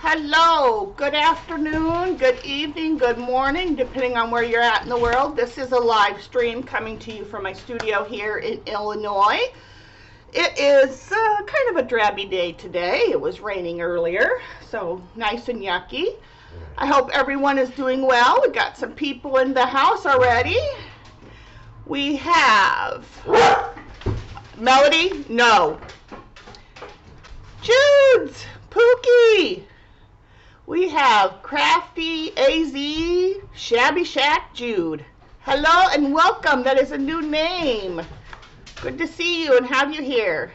Hello, good afternoon, good evening, good morning, depending on where you're at in the world. This is a live stream coming to you from my studio here in Illinois. It is kind of a drabby day today. It was raining earlier, so nice and yucky. I hope everyone is doing well. We got some people in the house already. We have Melody, no. Jude's, Pookie. We have Crafty AZ, Shabby Shack Jude. Hello and welcome. That is a new name. Good to see you and have you here.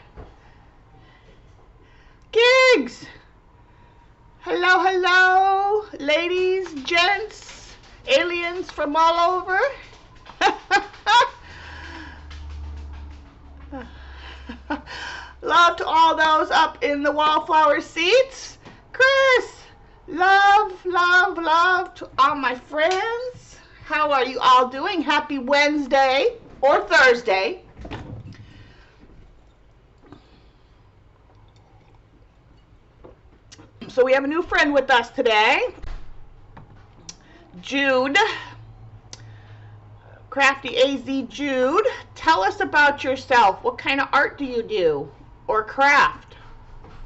Gigs. Hello, hello, ladies, gents, aliens from all over. Love to all those up in the wallflower seats. Chris. Love, love, love to all my friends. How are you all doing? Happy Wednesday or Thursday. So we have a new friend with us today. Jude. Crafty AZ Jude. Tell us about yourself. What kind of art do you do? Or craft?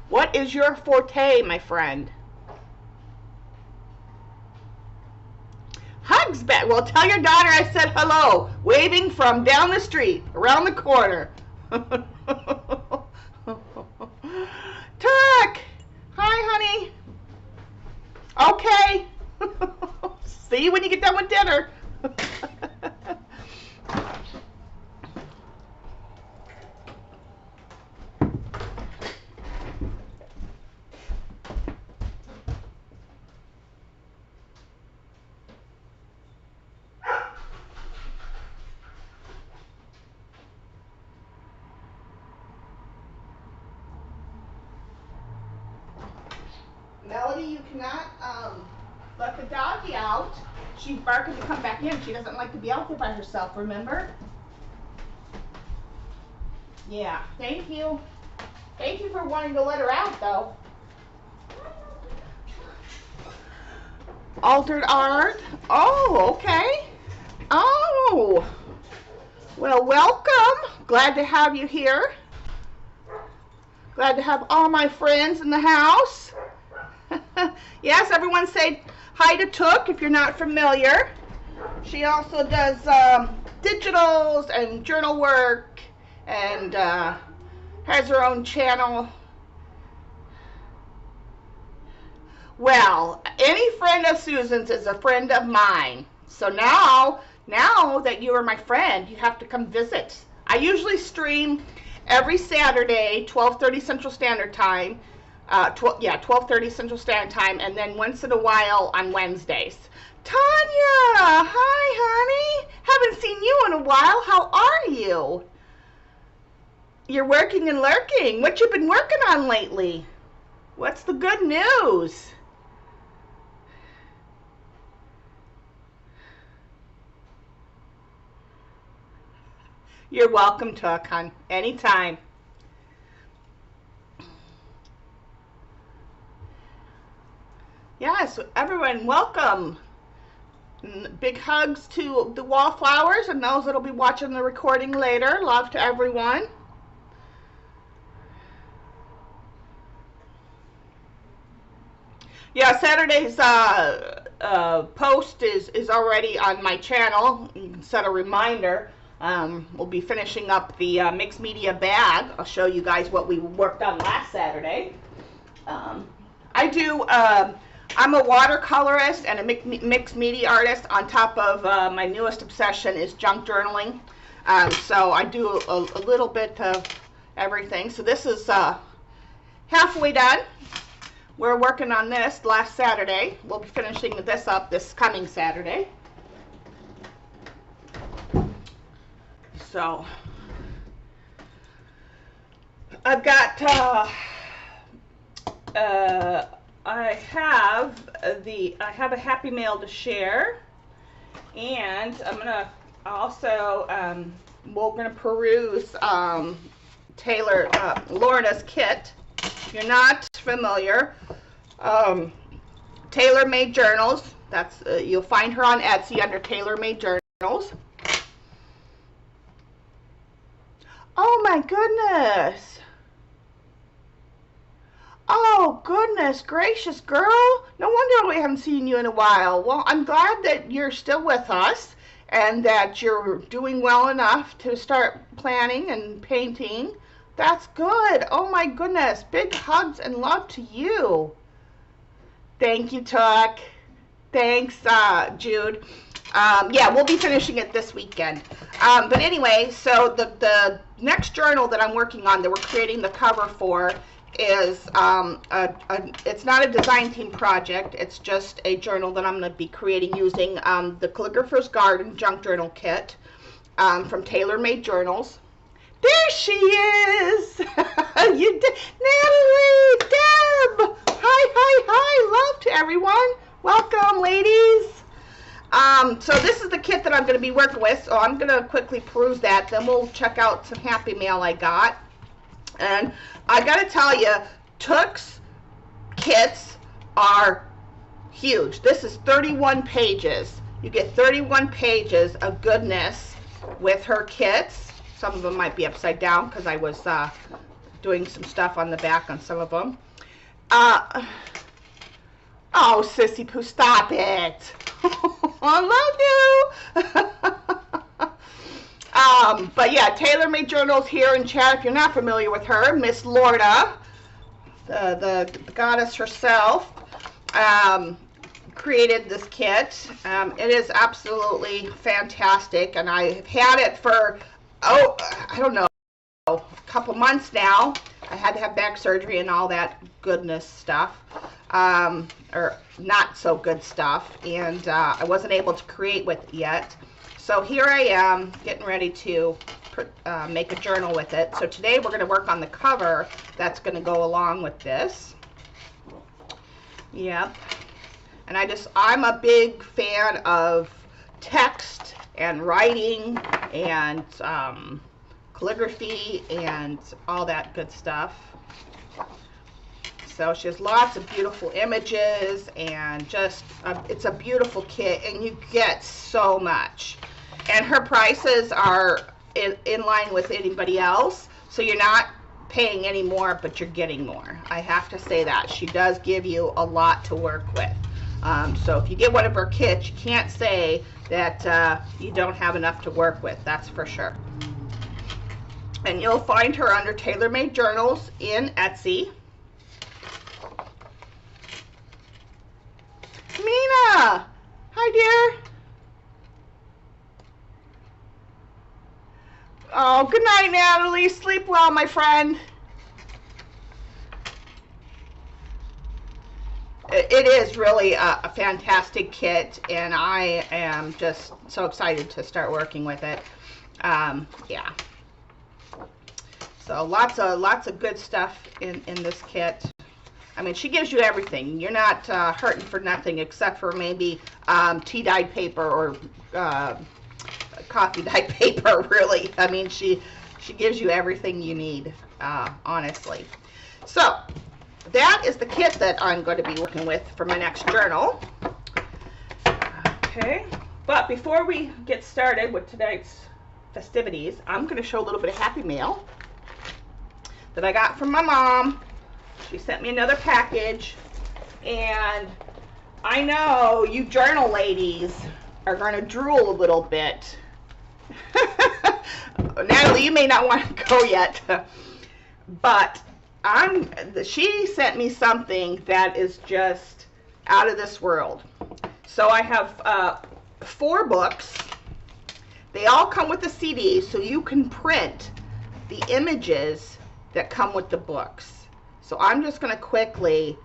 What is your forte, my friend? Hugs back. Well, tell your daughter I said hello, waving from down the street, around the corner. Tuck. Hi, honey. Okay. See you when you get done with dinner. Melody, you cannot let the doggy out. She's barking to come back in. She doesn't like to be out there by herself, remember? Yeah, thank you. Thank you for wanting to let her out, though. Altered art. Oh, okay. Oh. Well, welcome. Glad to have you here. Glad to have all my friends in the house. Yes, everyone say hi to Took if you're not familiar. She also does digitals and journal work and has her own channel. Well, any friend of Susan's is a friend of mine. So now that you are my friend, you have to come visit. I usually stream every Saturday, 12:30 Central Standard Time. 12:30 Central Standard Time, and then once in a while on Wednesdays. Tanya, hi, honey. Haven't seen you in a while. How are you? You're working and lurking. What you been working on lately? What's the good news? You're welcome, Tuck, hon. Anytime. Yes, everyone, welcome. Big hugs to the wallflowers and those that'll be watching the recording later. Love to everyone. Yeah, Saturday's post is already on my channel. You can set a reminder. We'll be finishing up the mixed media bag. I'll show you guys what we worked on last Saturday. I'm a watercolorist and a mixed media artist. On top of my newest obsession is junk journaling. So I do a little bit of everything. So this is halfway done. We're working on this last Saturday. We'll be finishing this up this coming Saturday. So I've got I have a happy mail to share, and I'm gonna also we're gonna peruse Lorna's kit. If you're not familiar, Tailor-Made Journals. That's you'll find her on Etsy under Tailor-Made Journals. Oh my goodness. Oh goodness gracious, girl. No wonder we haven't seen you in a while. Well, I'm glad that you're still with us and that you're doing well enough to start planning and painting. That's good. Oh my goodness. Big hugs and love to you. Thank you, Tuck. Thanks, Jude. Yeah, we'll be finishing it this weekend. But anyway, so the next journal that I'm working on, that we're creating the cover for, is it's not a design team project. It's just a journal that I'm going to be creating using the Calligrapher's Garden Junk Journal Kit from Tailor-Made Journals. There she is! Natalie! Deb! Hi! Love to everyone. Welcome, ladies. So this is the kit that I'm going to be working with. So I'm going to quickly peruse that. Then we'll check out some Happy Mail I got. And I got to tell you, Took's kits are huge. This is 31 pages. You get 31 pages of goodness with her kits. Some of them might be upside down because I was doing some stuff on the back on some of them. Oh, Sissy Pooh, stop it. I love you. But yeah, Tailor-Made Journals here in chat. If you're not familiar with her, Miss Lorna, the goddess herself, created this kit. It is absolutely fantastic, and I've had it for, I don't know, a couple months now. I had to have back surgery and all that goodness stuff, or not so good stuff, and I wasn't able to create with it yet. So here I am getting ready to make a journal with it. So today we're going to work on the cover that's going to go along with this. Yep. And I'm a big fan of text and writing and calligraphy and all that good stuff. So she has lots of beautiful images, and just it's a beautiful kit, and you get so much. And her prices are in line with anybody else, so you're not paying any more, but you're getting more. I have to say that. She does give you a lot to work with. So if you get one of her kits, you can't say that you don't have enough to work with. That's for sure. And you'll find her under Tailor-Made Journals in Etsy. Mina! Hi, dear. Oh, good night, Natalie. Sleep well, my friend. It is really a fantastic kit, and I am just so excited to start working with it. Yeah. So lots of good stuff in this kit. I mean, she gives you everything. You're not hurting for nothing except for maybe tea dyed paper or coffee dyed paper, really. I mean, she gives you everything you need, honestly. So that is the kit that I'm going to be working with for my next journal. Okay, but before we get started with tonight's festivities, I'm going to show a little bit of Happy Mail that I got from my mom. She sent me another package, and I know you journal ladies are going to drool a little bit. Natalie, you may not want to go yet, but she sent me something that is just out of this world. So I have 4 books. They all come with a CD, so you can print the images that come with the books. So I'm just going to quickly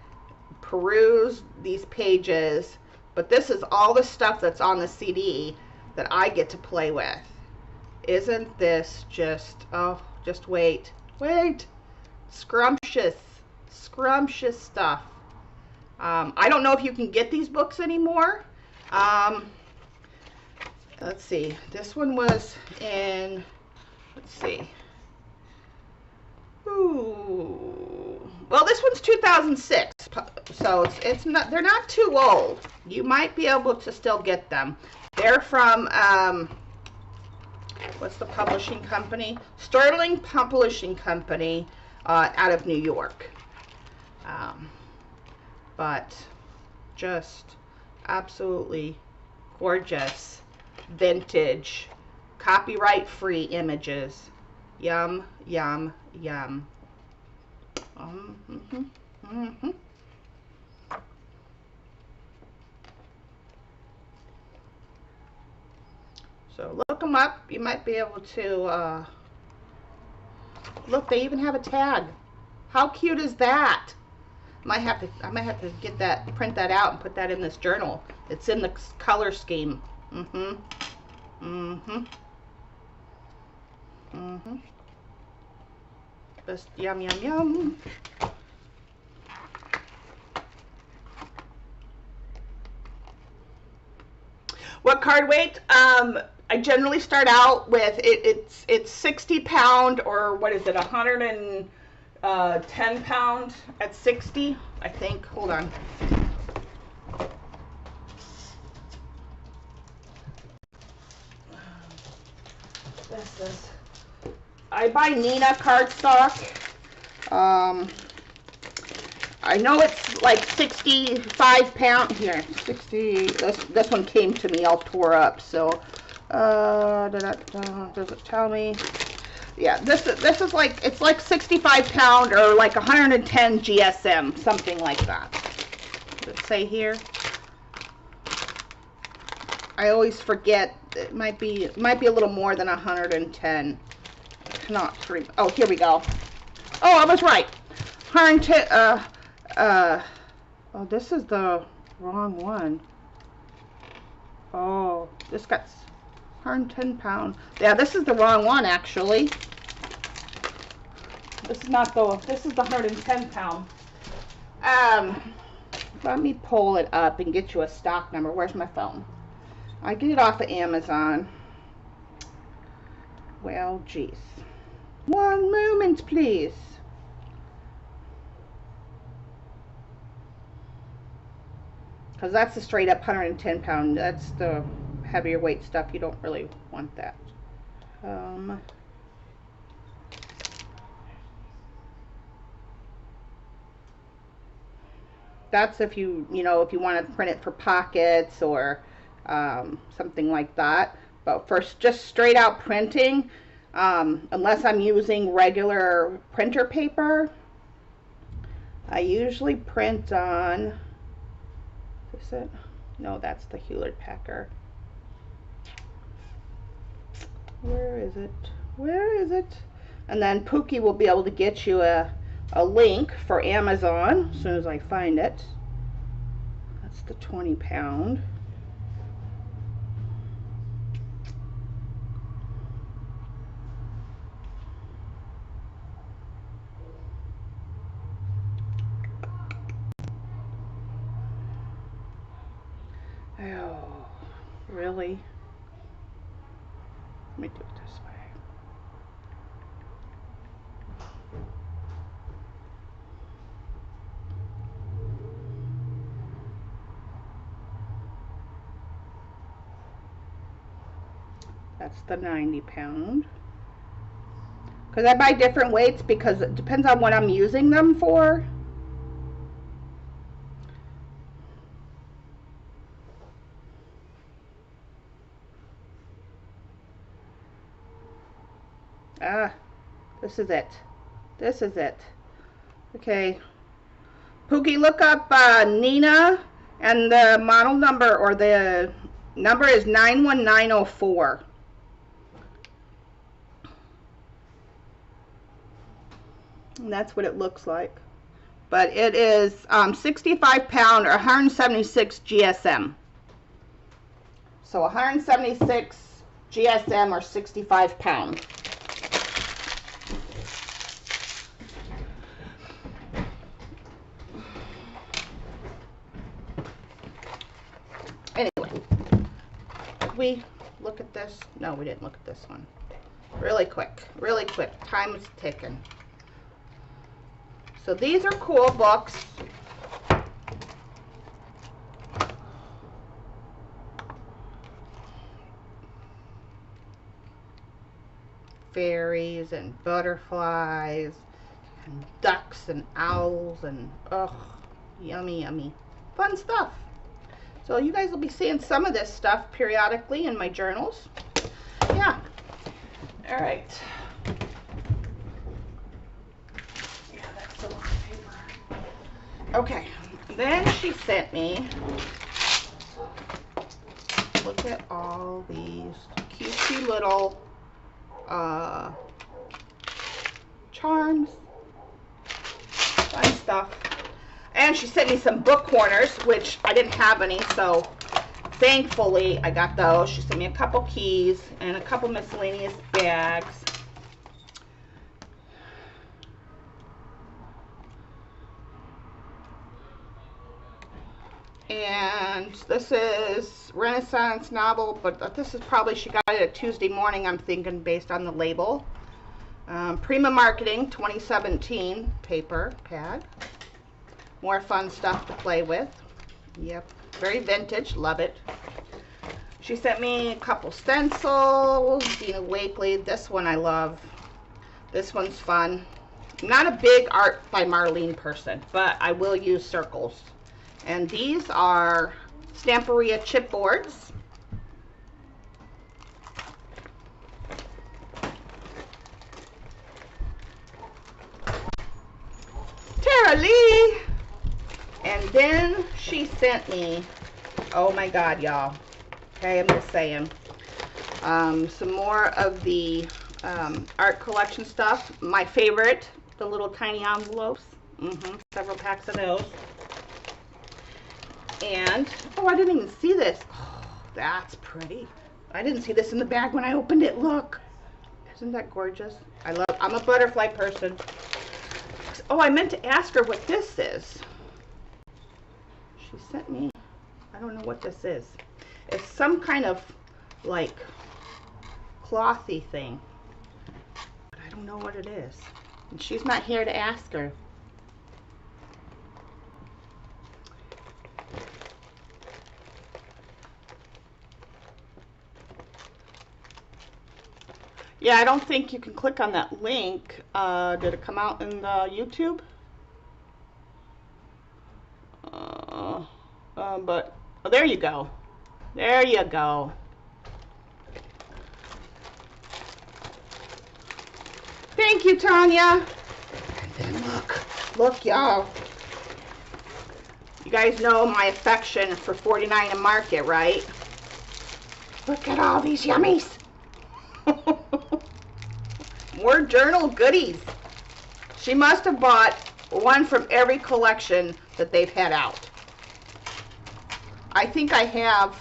peruse these pages, but this is all the stuff that's on the CD that I get to play with. Isn't this just, oh, just wait, scrumptious stuff. I don't know if you can get these books anymore. Let's see, this one was in, let's see, ooh, Well, this one's 2006, so it's not, they're not too old. You might be able to still get them. They're from, what's the publishing company? Sterling Publishing Company, out of New York. But just absolutely gorgeous, vintage, copyright-free images. Yum, yum, yum. So look them up. You might be able to, look, they even have a tag. How cute is that? I might have to get that, print that out and put that in this journal. It's in the color scheme. Just yum, yum, yum. What card weight? I generally start out with it's 60 pound, or what is it, 110 pound at 60, I think. Hold on. This is, I buy Nina cardstock. I know it's like 65 pound here. 60. This one came to me all tore up. So, does it tell me? Yeah, this is like, it's like 65 pound or like 110 GSM, something like that. Does it say here? I always forget. It might be a little more than 110. Not 3. Oh, here we go. Oh, I was right. 110. Oh, this is the wrong one. Oh, this got 110 pound. Yeah, this is the wrong one, actually. This is not the, this is the 110 pound. Let me pull it up and get you a stock number. Where's my phone? I get it off of Amazon. Well, geez. One moment, please. Because that's the straight up 110 pound. That's the heavier weight stuff. You don't really want that. That's if you know, if you want to print it for pockets or something like that. But for just straight out printing, unless I'm using regular printer paper, I usually print on, is it? No, that's the Hewlett Packard. Where is it? Where is it? And then Pookie will be able to get you a link for Amazon as soon as I find it. That's the 20 pound. Oh, really? Let me do it this way. That's the 90 pound. Because I buy different weights because it depends on what I'm using them for. This is it. This is it. Okay. Pookie, look up Nina, and the model number, or the number is 91904. And that's what it looks like. But it is 65 pound or 176 GSM. So 176 GSM or 65 pound. Anyway, we look at this? No, we didn't look at this one. Really quick, really quick. Time is ticking. So these are cool books. Fairies and butterflies and ducks and owls and yummy, yummy. Fun stuff. So you guys will be seeing some of this stuff periodically in my journals. Yeah. All right. Yeah, that's a lot of paper. Okay. Then she sent me, look at all these cutesy little charms. Fun stuff. And she sent me some book corners, which I didn't have any, so thankfully I got those. She sent me a couple keys and a couple miscellaneous bags. And this is Renaissance novel, but this is probably, she got it a Tuesday morning, I'm thinking, based on the label. Prima Marketing 2017 paper pad. More fun stuff to play with. Yep, very vintage, love it. She sent me a couple stencils, Dina Wakley. This one I love. This one's fun. I'm not a big Art by Marlene person, but I will use circles. And these are Stamperia chipboards. Tara Lee! And then she sent me, oh my God, y'all. Okay, I'm just saying. Some more of the art collection stuff. My favorite, the little tiny envelopes. Several packs of those. And, oh, I didn't even see this. Oh, that's pretty. I didn't see this in the bag when I opened it. Look. Isn't that gorgeous? I'm a butterfly person. Oh, I meant to ask her what this is. She sent me, I don't know what this is. It's some kind of, like, clothy thing. But I don't know what it is. And she's not here to ask her. Yeah, I don't think you can click on that link. Did it come out in the YouTube? But oh, there you go. There you go. Thank you, Tanya. And then look, y'all. You guys know my affection for 49 and Market, right? Look at all these yummies. More journal goodies. She must have bought one from every collection that they've had out. I think I have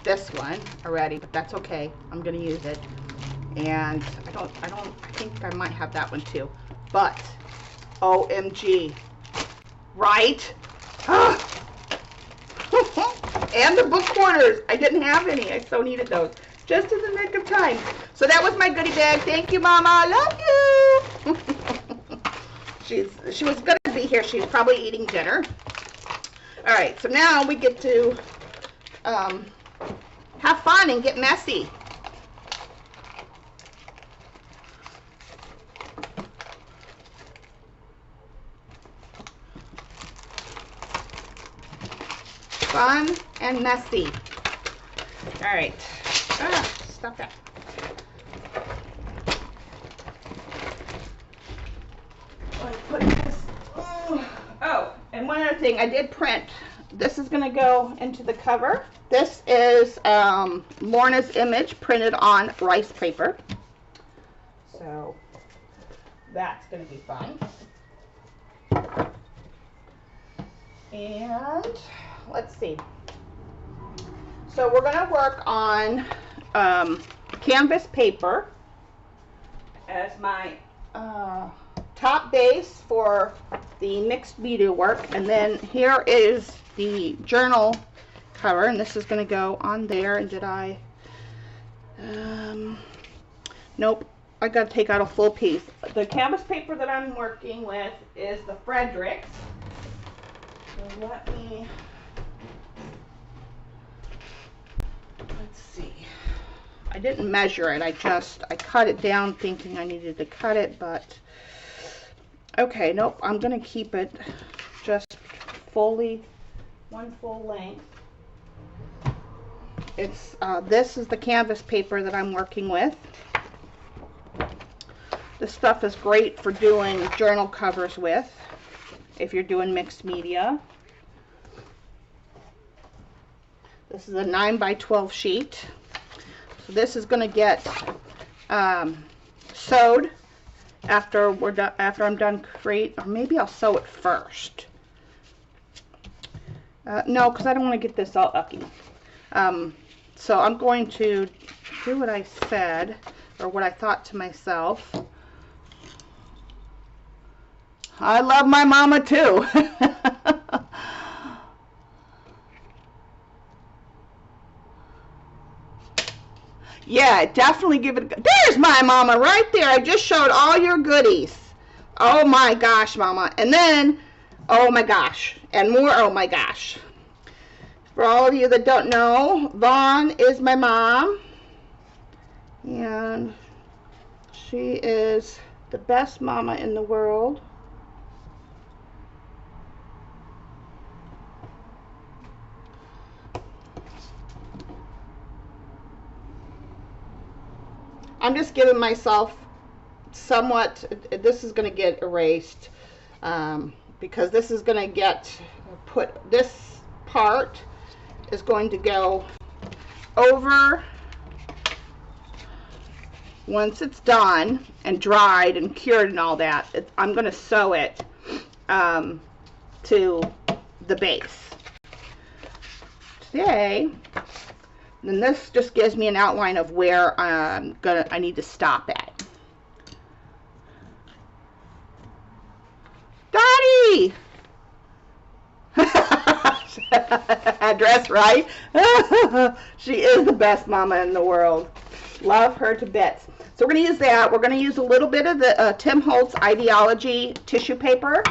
this one already, but that's okay. I'm gonna use it. And I think I might have that one too. But OMG. Right? And the book corners. I didn't have any. I so needed those. Just in the nick of time. So that was my goodie bag. Thank you, Mama. Love you. She was going to be here. She's probably eating dinner. All right. So now we get to have fun and get messy. Fun and messy. All right. Stop that. Put this. Oh, and one other thing, I did print. This is going to go into the cover. This is Lorna's image printed on rice paper. So that's going to be fun. And let's see. So we're going to work on canvas paper as my top base for the mixed media work. And then here is the journal cover, and this is going to go on there. And did I? Nope. I gotta take out a full piece. The canvas paper that I'm working with is the Fredericks. So let's see. I didn't measure it. I cut it down thinking I needed to cut it, but okay, nope, I'm gonna keep it just fully, one full length. It's, this is the canvas paper that I'm working with. This stuff is great for doing journal covers with, if you're doing mixed media. This is a 9x12 sheet. So this is going to get sewed after I'm done create, or maybe I'll sew it first. No, because I don't want to get this all ucky. So I'm going to do what I said, or what I thought to myself. I love my mama too. Yeah, definitely give it a go. There's my mama right there. I just showed all your goodies. Oh my gosh, mama. And then, oh my gosh. And more, oh my gosh. For all of you that don't know, Vaughn is my mom. And she is the best mama in the world. I'm just giving myself somewhat, this is going to get erased because this is going to get put, this part is going to go over once it's done and dried and cured and all that. I'm going to sew it to the base. Today, then this just gives me an outline of where I need to stop at. Dottie! Address right? She is the best mama in the world. Love her to bits. So we're going to use that. We're going to use a little bit of the Tim Holtz Ideology tissue paper.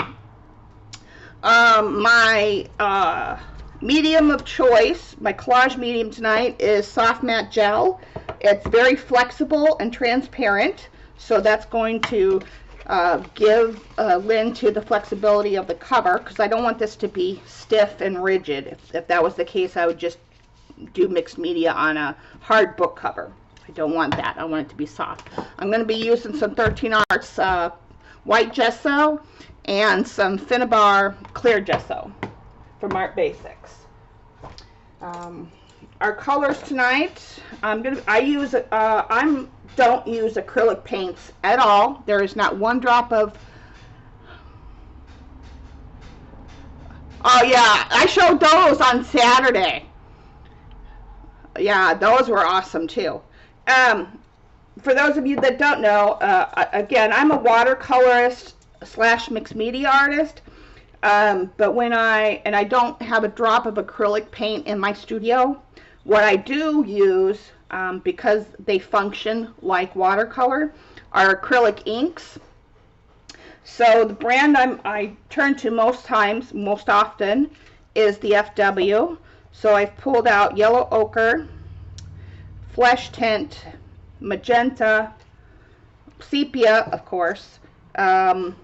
My medium of choice, my collage medium tonight, is soft matte gel. It's very flexible and transparent, so that's going to give Lynn to the flexibility of the cover, because I don't want this to be stiff and rigid. If that was the case, I would just do mixed media on a hard book cover. I don't want that. I want it to be soft. I'm going to be using some 13 Arts white gesso and some Finnabar clear gesso from Art Basics. Our colors tonight, I don't use acrylic paints at all. There is not one drop of, oh yeah, I showed those on Saturday. Yeah, those were awesome too. For those of you that don't know, again, I'm a watercolorist / mixed media artist. But when I don't have a drop of acrylic paint in my studio, what I do use, because they function like watercolor, are acrylic inks. So the brand I turn to most often, is the FW. So I've pulled out yellow ochre, flesh tint, magenta, sepia, of course. And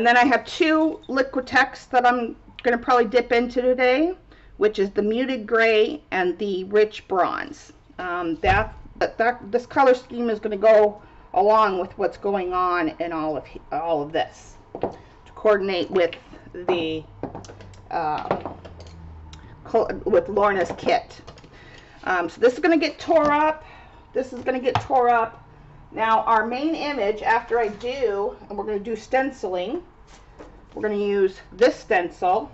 then I have two Liquitex that I'm going to probably dip into today, which is the muted gray and the rich bronze. This color scheme is going to go along with what's going on in all of this to coordinate with the with Lorna's kit. So this is going to get tore up. This is going to get tore up. Now our main image, after I do, and we're going to do stenciling, we're going to use this stencil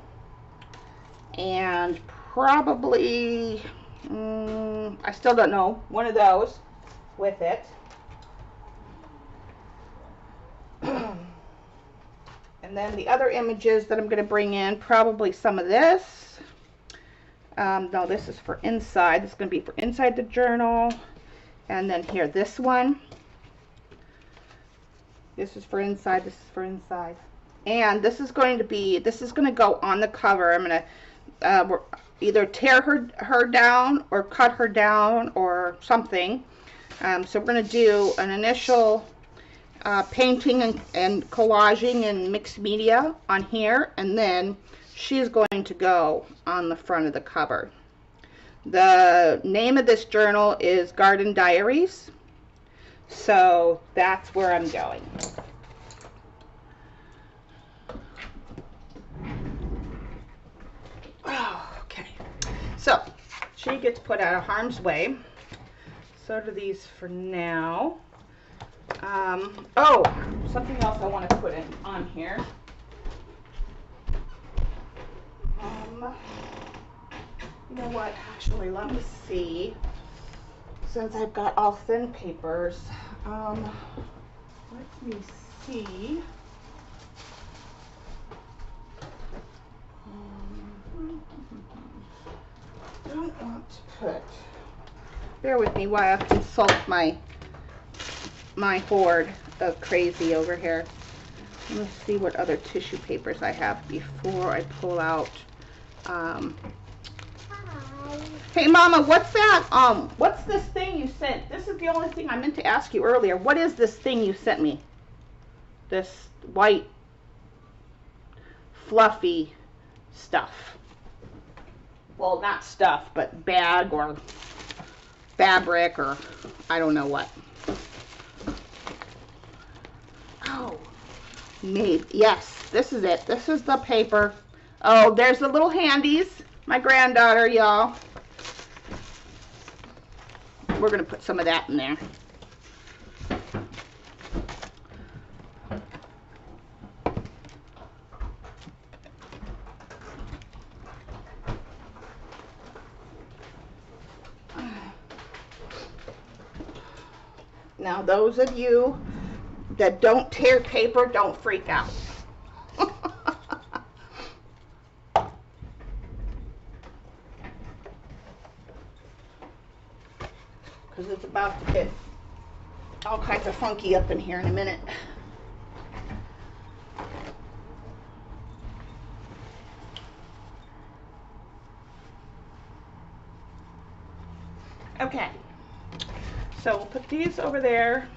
and probably, I still don't know, one of those with it. And then the other images that I'm going to bring in, probably some of this. No, this is for inside. This is going to be for inside the journal. And then here, this one. This is for inside, this is for inside. And this is going to go on the cover. I'm going to either tear her down or cut her down or something. So we're going to do an initial painting and collaging and mixed media on here, and then she's going to go on the front of the cover. The name of this journal is Garden Diaries, so that's where I'm going. Okay, so she gets put out of harm's way. So do these for now. Oh, something else I want to put on here. You know what? Actually, let me see. Since I've got all thin papers, let me see. I don't want to put. Bear with me while I consult my hoard of crazy over here. Let me see what other tissue papers I have before I pull out. Hey Mama, what's that? What's this thing you sent? This is the only thing I meant to ask you earlier. What is this thing you sent me? This white fluffy stuff. Well, not stuff, but bag or fabric or I don't know what. Oh, maybe, yes, this is it. This is the paper. Oh, there's the little handies. My granddaughter, y'all. We're going to put some of that in there. Now, those of you that don't tear paper, don't freak out. Because it's about to get all kinds of funky up in here in a minute. Okay, so we'll put these over there.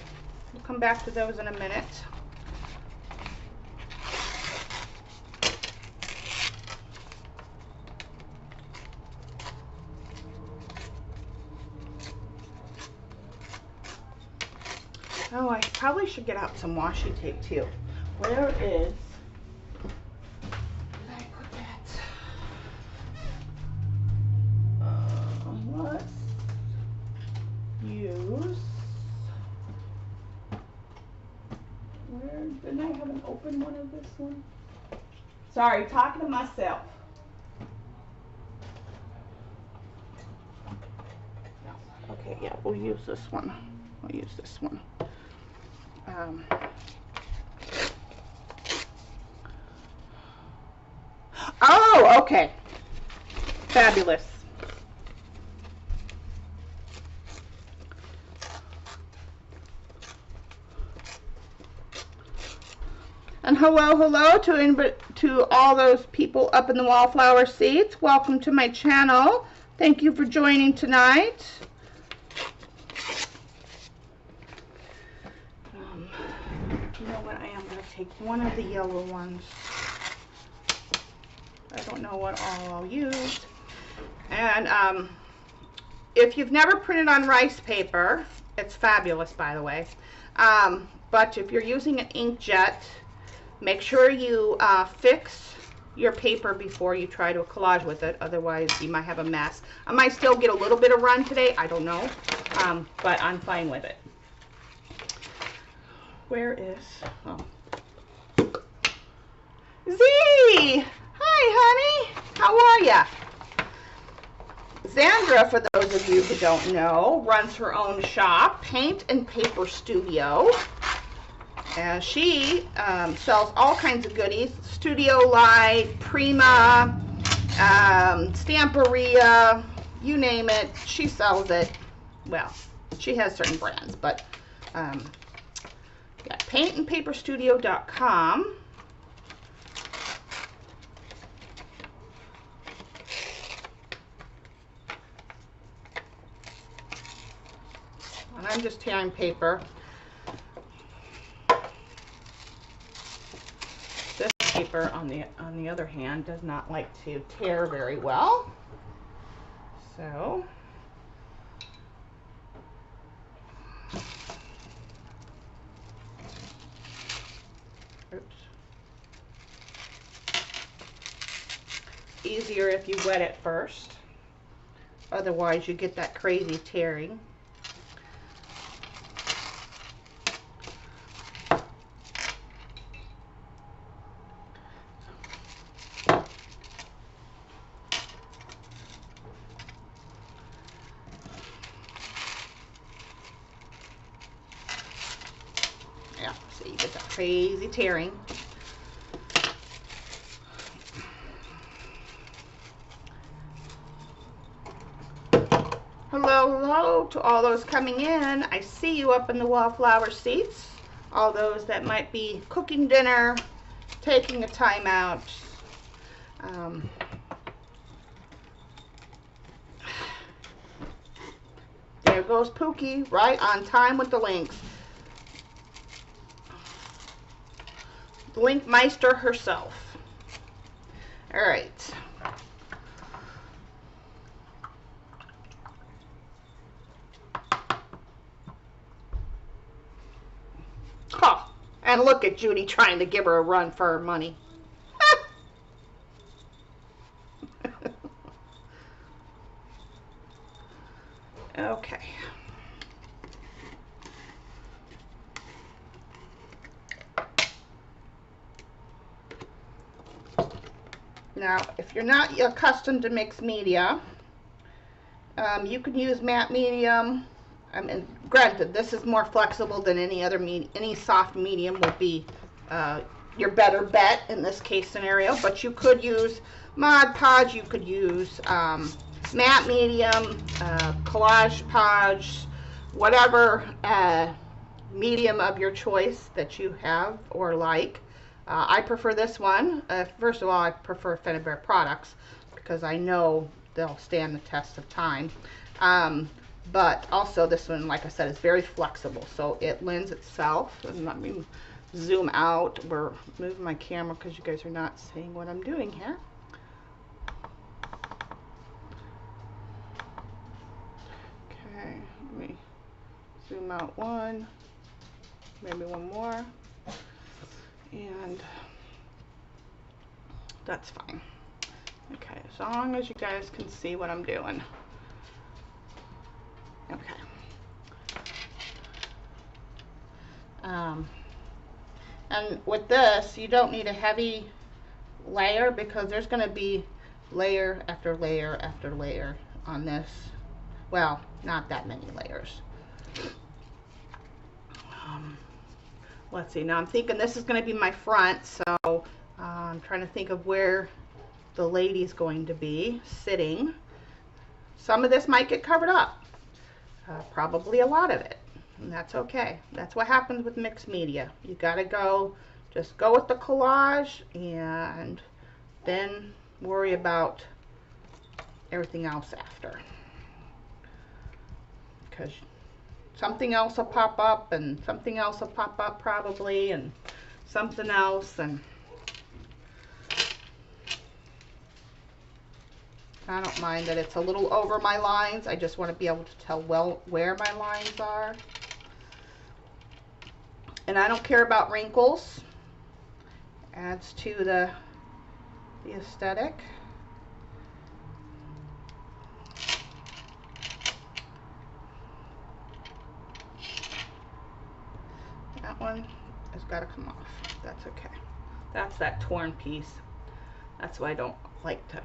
We'll come back to those in a minute. Oh, I probably should get out some washi tape too. Where is... Did I put that? Let's use... Where... Didn't I have an open one of this one? Sorry, talking to myself. No. Okay, yeah, we'll use this one. We'll use this one. Oh, okay. Fabulous. And hello to all those people up in the wallflower seats. Welcome to my channel. Thank you for joining tonight. You know what? I am going to take one of the yellow ones. I don't know what all I'll use. And if you've never printed on rice paper, it's fabulous, by the way. But if you're using an inkjet, make sure you fix your paper before you try to collage with it. Otherwise, you might have a mess. I might still get a little bit of run today. I don't know. But I'm fine with it. Where is... Oh. Z! Hi, honey. How are ya? Xandra, for those of you who don't know, runs her own shop, Paint and Paper Studio. And she sells all kinds of goodies. Studio Light, Prima, Stamperia, you name it. She sells it. Well, she has certain brands, but Got paintandpaperstudio.com. And I'm just tearing paper. This paper, on the other hand, does not like to tear very well. So oops. Easier if you wet it first. Otherwise you get that crazy tearing. Yeah, so you get that crazy tearing. Hello, hello to all those coming in. I see you up in the wallflower seats. All those that might be cooking dinner, taking a time out. There goes Pookie, right on time with the links. The Link Meister herself. All right. Huh. And look at Judy trying to give her a run for her money. Okay. Now, if you're not accustomed to mixed media, you can use matte medium. I mean, granted, this is more flexible than any other any soft medium would be your better bet in this case scenario. But you could use Mod Podge, you could use matte medium, Collage Podge, whatever medium of your choice that you have or like. I prefer this one. First of all, I prefer Fennebear products because I know they'll stand the test of time. But also this one, like I said, is very flexible, so it lends itself. And let me zoom out or move my camera because you guys are not seeing what I'm doing here. Okay, let me zoom out one, maybe one more, and that's fine. Okay, as long as you guys can see what I'm doing. Okay. And with this, you don't need a heavy layer because there's going to be layer after layer after layer on this. Well, not that many layers. Let's see, now I'm thinking this is going to be my front, so I'm trying to think of where the lady's going to be sitting. Some of this might get covered up, probably a lot of it, and that's okay. That's what happens with mixed media. You gotta just go with the collage and then worry about everything else after, because something else will pop up and something else will pop up probably and something else, and I don't mind that it's a little over my lines. I just want to be able to tell well where my lines are. And I don't care about wrinkles. Adds to the aesthetic. That one has got to come off. That's okay. That's that torn piece. That's why I don't like to.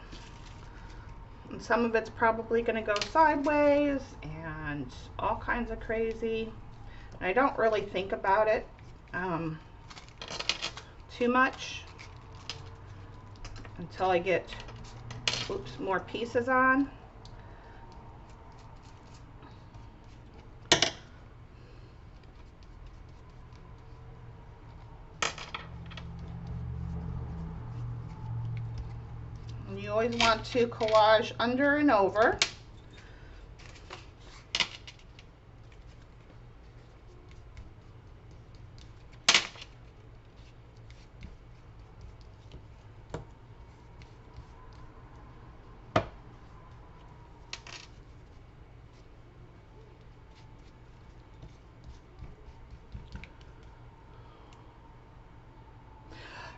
And some of it's probably going to go sideways and all kinds of crazy. And I don't really think about it too much until I get more pieces on. always want to collage under and over.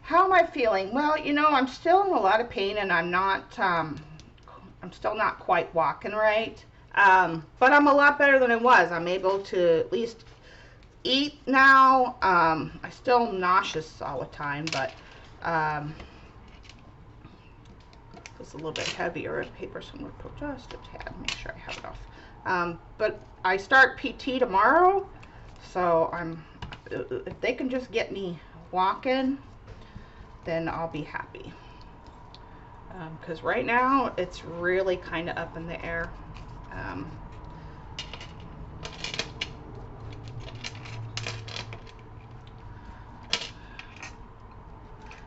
How am I feeling? Well, you know, I'm still in a lot of pain, and I'm still not quite walking right. But I'm a lot better than I was. I'm able to at least eat now. I still nauseous all the time, but it's a little bit heavier paper, so I'm going to put just a tad, make sure I have it off. But I start PT tomorrow, so if they can just get me walking, then I'll be happy. Because right now it's really kind of up in the air.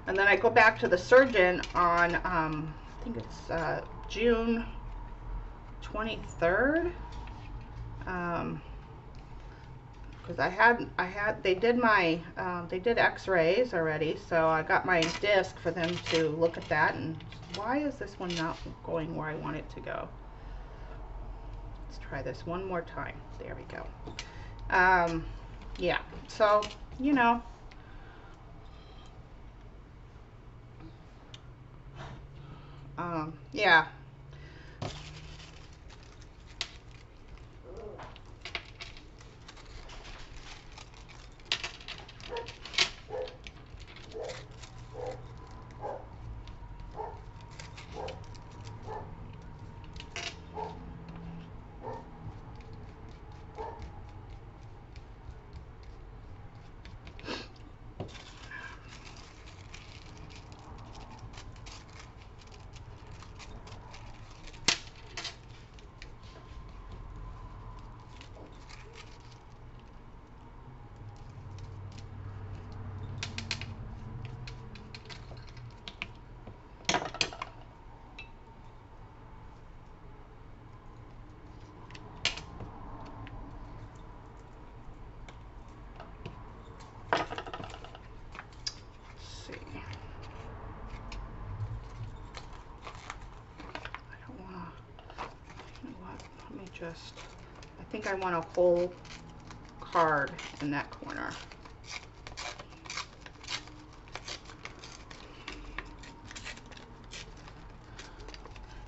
And then I go back to the surgeon on, I think it's June 23rd. Because they did x-rays already, so I got my disc for them to look at that. And why is this one not going where I want it to go? Let's try this one more time. There we go. Yeah, so, you know, yeah. I think I want a whole card in that corner.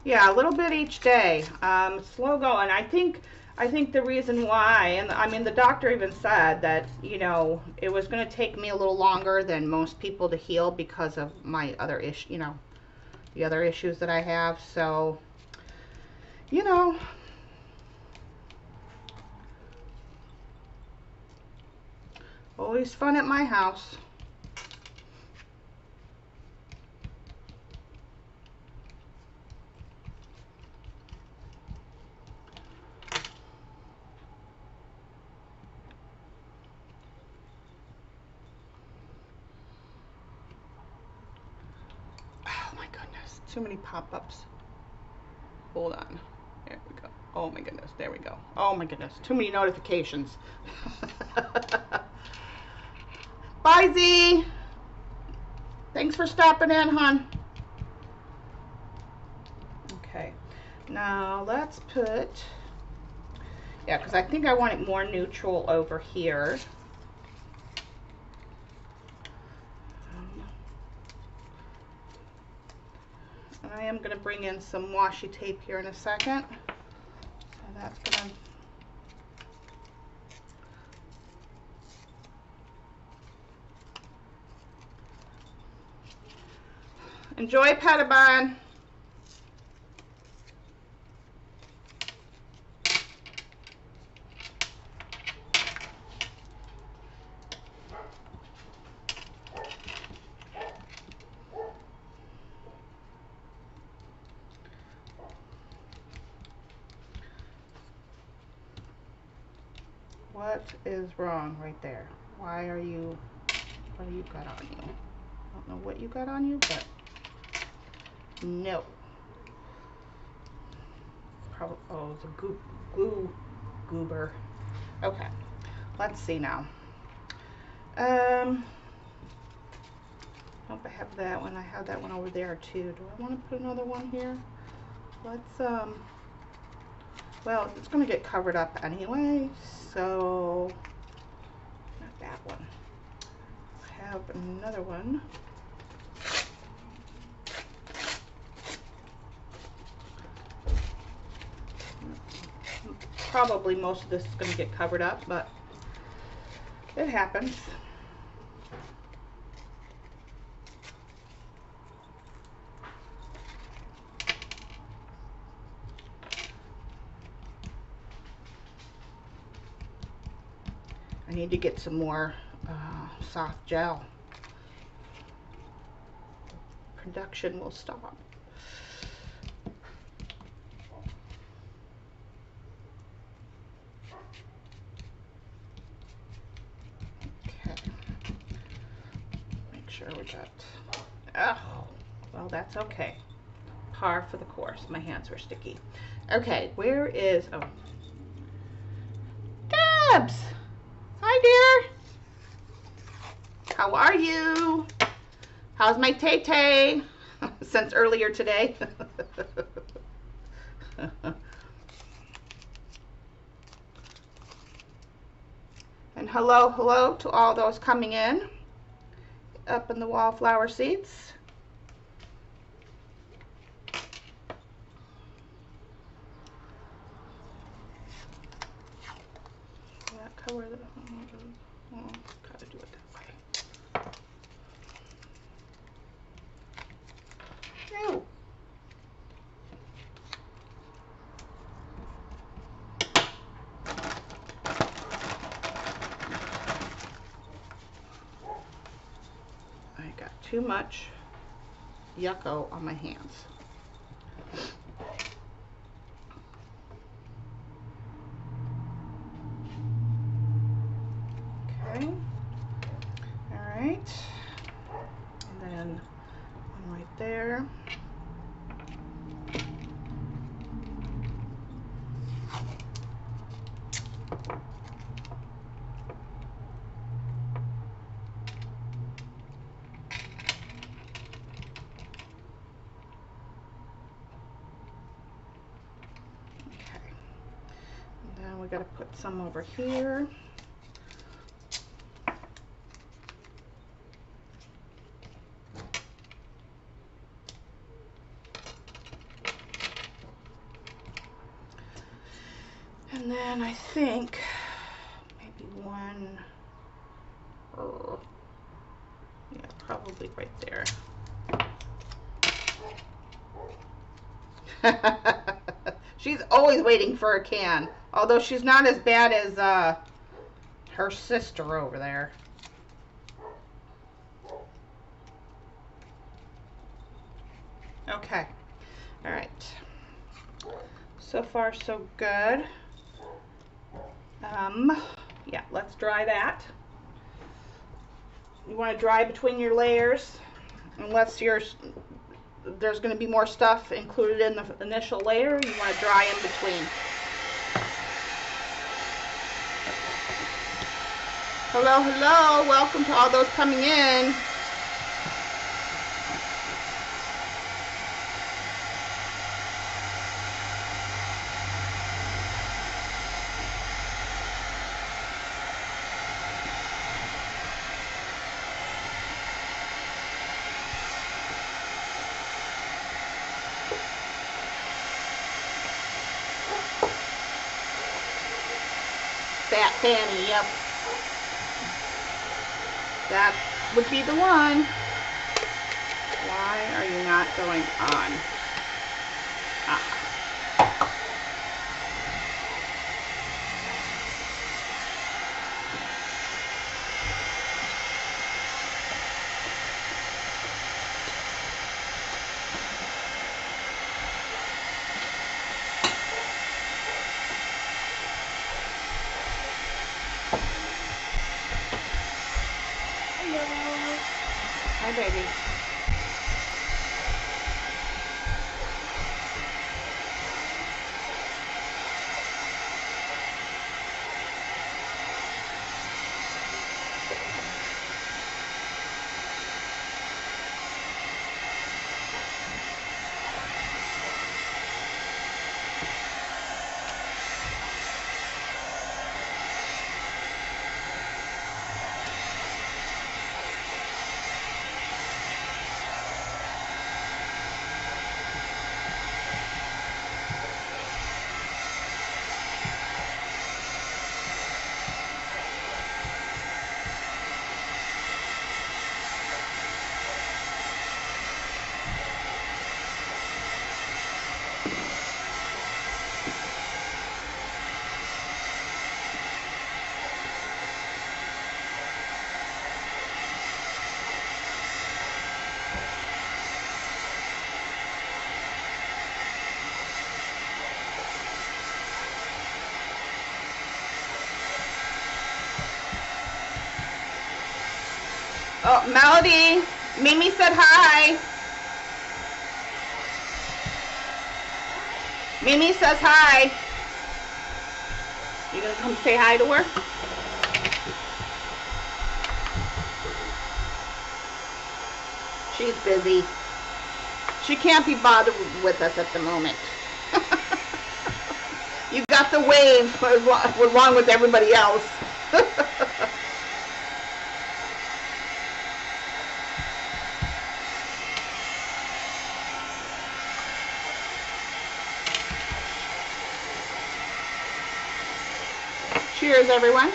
Yeah, a little bit each day. Slow going. I think the reason why, and I mean, the doctor even said that, you know, it was going to take me a little longer than most people to heal because of my other issue, you know, the other issues that I have. So, you know, always fun at my house. Oh my goodness, too many pop-ups. Hold on. There we go. Oh my goodness, there we go. Oh my goodness, too many notifications. Bye, Z. Thanks for stopping in, hon. Okay, now let's put, yeah, because I think I want it more neutral over here. I am going to bring in some washi tape here in a second. So that's going to, enjoy Pettibon. What is wrong right there? Why are you, what do you got on you? I don't know what you got on you, but no. probably, oh, it's a glue goober. Okay, let's see now. Nope, I have that one. I have that one over there too. Do I want to put another one here? Let's, well, it's going to get covered up anyway, so not that one. I have another one. Probably most of this is going to get covered up, but it happens. I need to get some more soft gel. Production will stop. Okay. Make sure we got. Oh, well, that's okay. Par for the course. My hands were sticky. Okay, where is? Oh, Debs. Hi, dear. How are you? How's my Tay-Tay? Since earlier today. And hello to all those coming in up in the wallflower seats. That color, gotta do it that way. No. I got too much yucco on my hands. Okay. All right. And then one right there. We got to put some over here. And then I think maybe one, yeah, probably right there. She's always waiting for a can, although she's not as bad as her sister over there. Okay, all right. So far, so good. Yeah, let's dry that. You want to dry between your layers, unless there's going to be more stuff included in the initial layer. You want to dry in between. Hello, welcome to all those coming in. Fat Fanny, yep. That would be the one. Why are you not going on? Ah. Hi, baby. Oh, Melody, Mimi said hi. Mimi says hi. You gonna come say hi to her? She's busy. She can't be bothered with us at the moment. You got the wave along with everybody else. Cheers, everyone.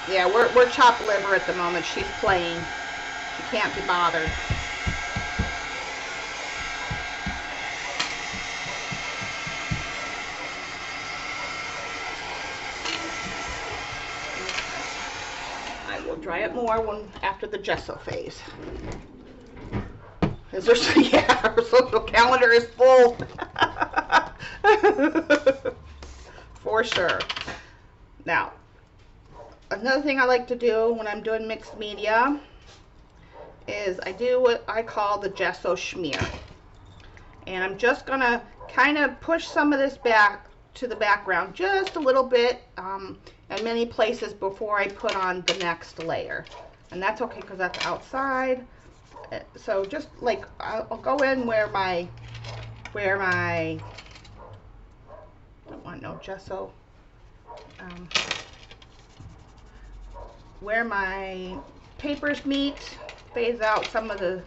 Yeah, we're chopped liver at the moment. She's playing. She can't be bothered. I will dry it more after the gesso phase. Is there? Yeah, her social calendar is full. For sure. Now, another thing I like to do when I'm doing mixed media is I do what I call the gesso schmear. And I'm just going to kind of push some of this back to the background just a little bit in many places before I put on the next layer. And that's okay because that's outside. So just like I'll go in where my I don't want no gesso. Where my papers meet, phase out some of the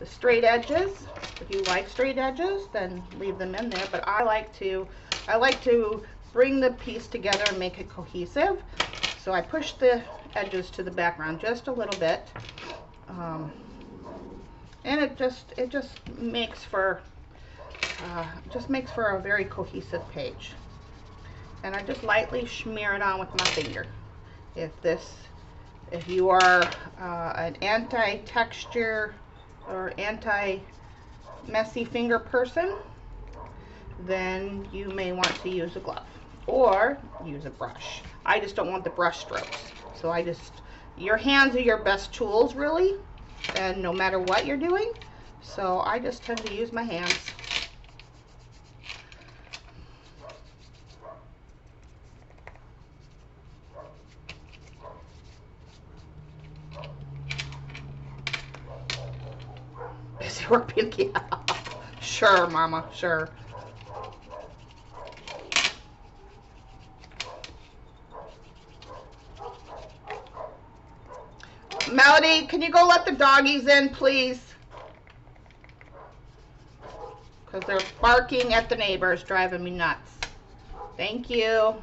straight edges. If you like straight edges, then leave them in there. But I like to bring the piece together and make it cohesive. So I push the edges to the background just a little bit, and it just makes for a very cohesive page. And I just lightly smear it on with my finger. If you are an anti-texture or anti-messy finger person, then you may want to use a glove or use a brush. I just don't want the brush strokes. So your hands are your best tools really, and no matter what you're doing. So I just tend to use my hands. Busy work, yeah. Sure, Mama, sure. Melody, can you go let the doggies in, please? Because they're barking at the neighbors, driving me nuts. Thank you.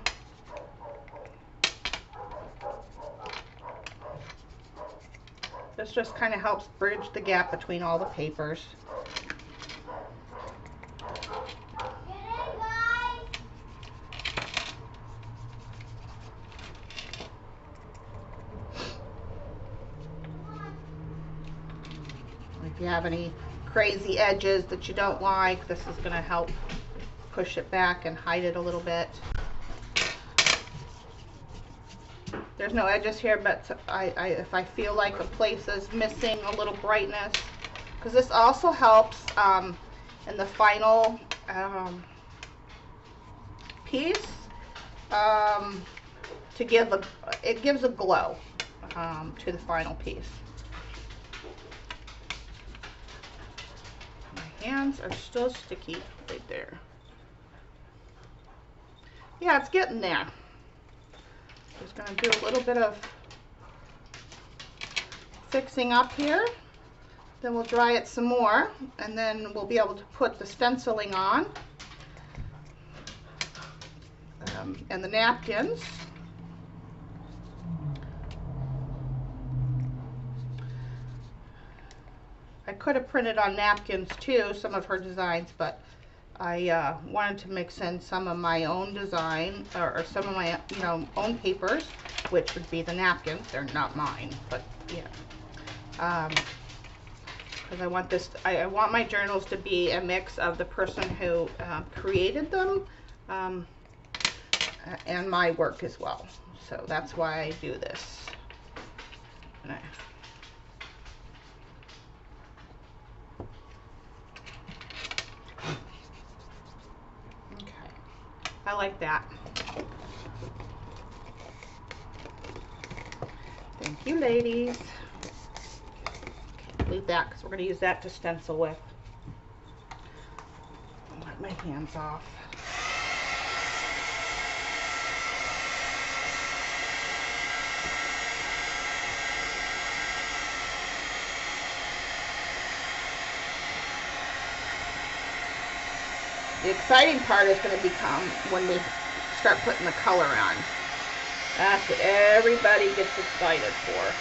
This just kind of helps bridge the gap between all the papers. If you have any crazy edges that you don't like, this is going to help push it back and hide it a little bit. There's no edges here, but if I feel like a place is missing a little brightness, because this also helps in the final piece it gives a glow to the final piece. My hands are still sticky right there. Yeah, it's getting there. Just going to do a little bit of fixing up here. Then we'll dry it some more, and then we'll be able to put the stenciling on, and the napkins. I could have printed on napkins too, some of her designs, but I wanted to mix in some of my own design, or some of my own papers, which would be the napkins. They're not mine, but yeah. Because I want my journals to be a mix of the person who created them and my work as well. So that's why I do this. Okay, I like that. Thank you, ladies. Leave that because we're going to use that to stencil with. I'll wipe my hands off. The exciting part is going to become when we start putting the color on. That's what everybody gets excited for.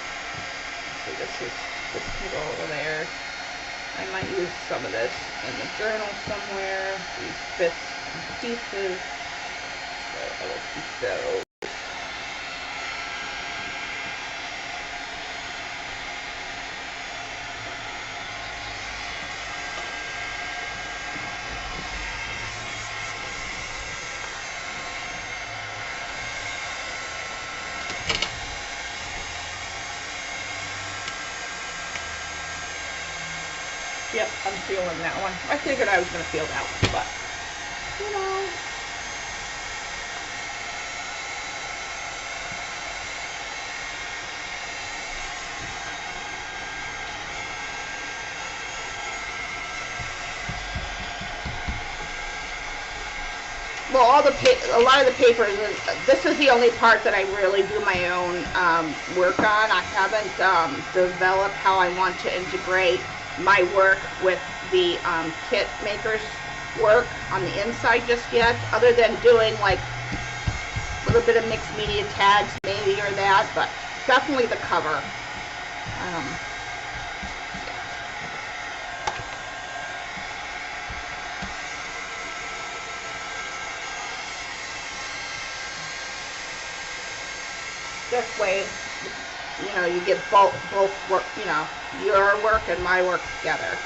So this can go over there. I might use some of this in the journal somewhere. These bits and pieces. So I will keep those. Yep, I'm feeling that one. I figured I was going to feel that one, but, you know. Well, a lot of the papers, this is the only part that I really do my own work on. I haven't developed how I want to integrate my work with the kit maker's work on the inside just yet, other than doing like a little bit of mixed media tags maybe or that, but definitely the cover. This way, you get both work, your work and my work together.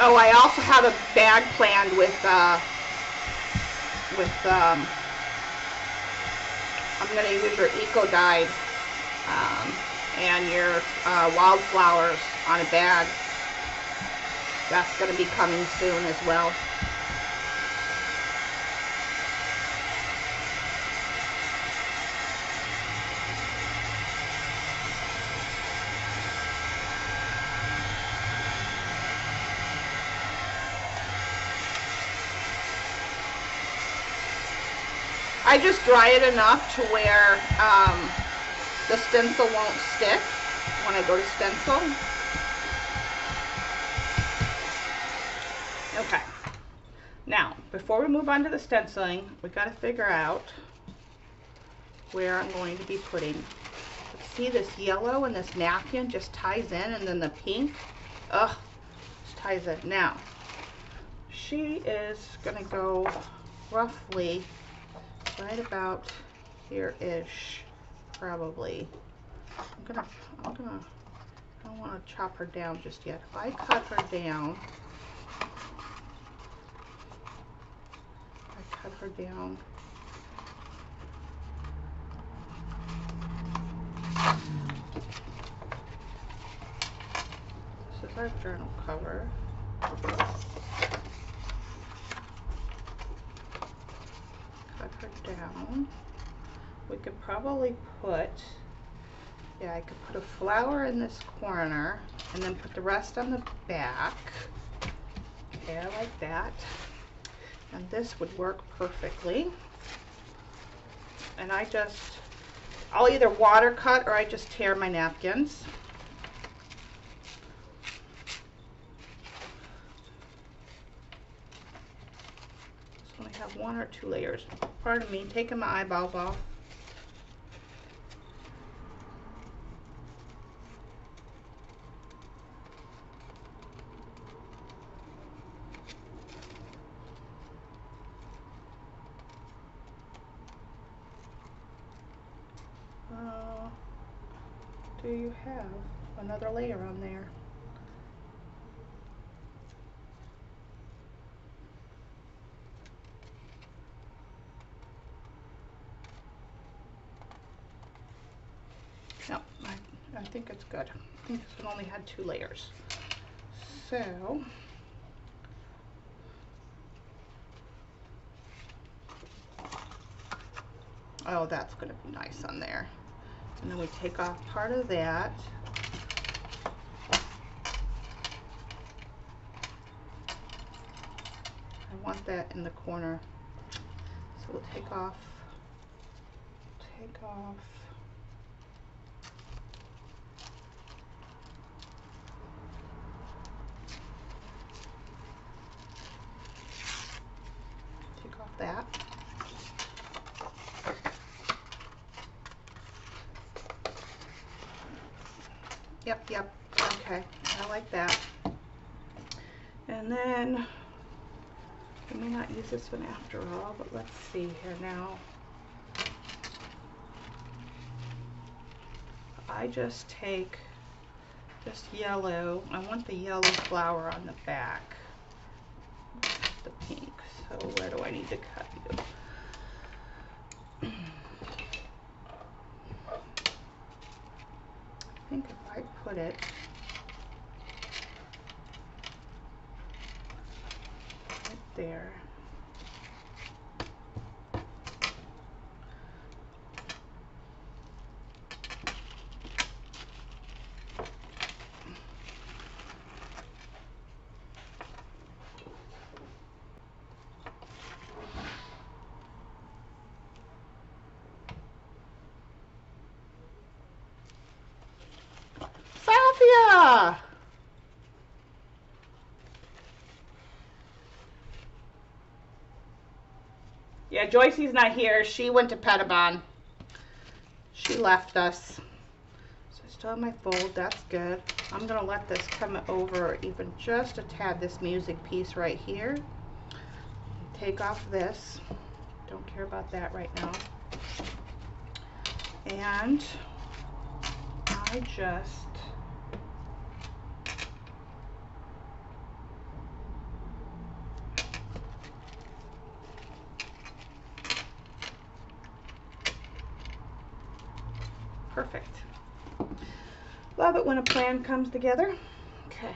Oh, I also have a bag planned with I'm going to use your Eco Dive and your wildflowers on a bag. That's going to be coming soon as well. I just dry it enough to where the stencil won't stick when I go to stencil. Okay. Now, before we move on to the stenciling, we got to figure out where I'm going to be putting. See, this yellow and this napkin just ties in, and then the pink, just ties in. Now, she is going to go roughly right about here-ish, probably. I don't want to chop her down just yet. If I cut her down, this is our journal cover. Cut her down. We could probably put, I could put a flower in this corner and then put the rest on the back. Okay, I like that. And this would work perfectly. And I'll either water cut or I just tear my napkins. So I have 1 or 2 layers. Pardon me, taking my eyeballs off. Do you have another layer on there? No, I think it's good. I think this one only had 2 layers. So, oh, that's going to be nice on there. And then we take off part of that. I want that in the corner. So we'll take off. Take off that. Yep, okay, I like that. And then, we may not use this one after all, but let's see here now. I just take this yellow, I want the yellow flower on the back, the pink, so where do I need to cut you? I think if I put it right there. Salvia! Yeah, Joycey's not here. She went to Pettibon. She left us. So I still have my fold. That's good. I'm going to let this come over even just a tad, this music piece right here. Take off this. Don't care about that right now. And I just perfect. Love it when a plan comes together. Okay,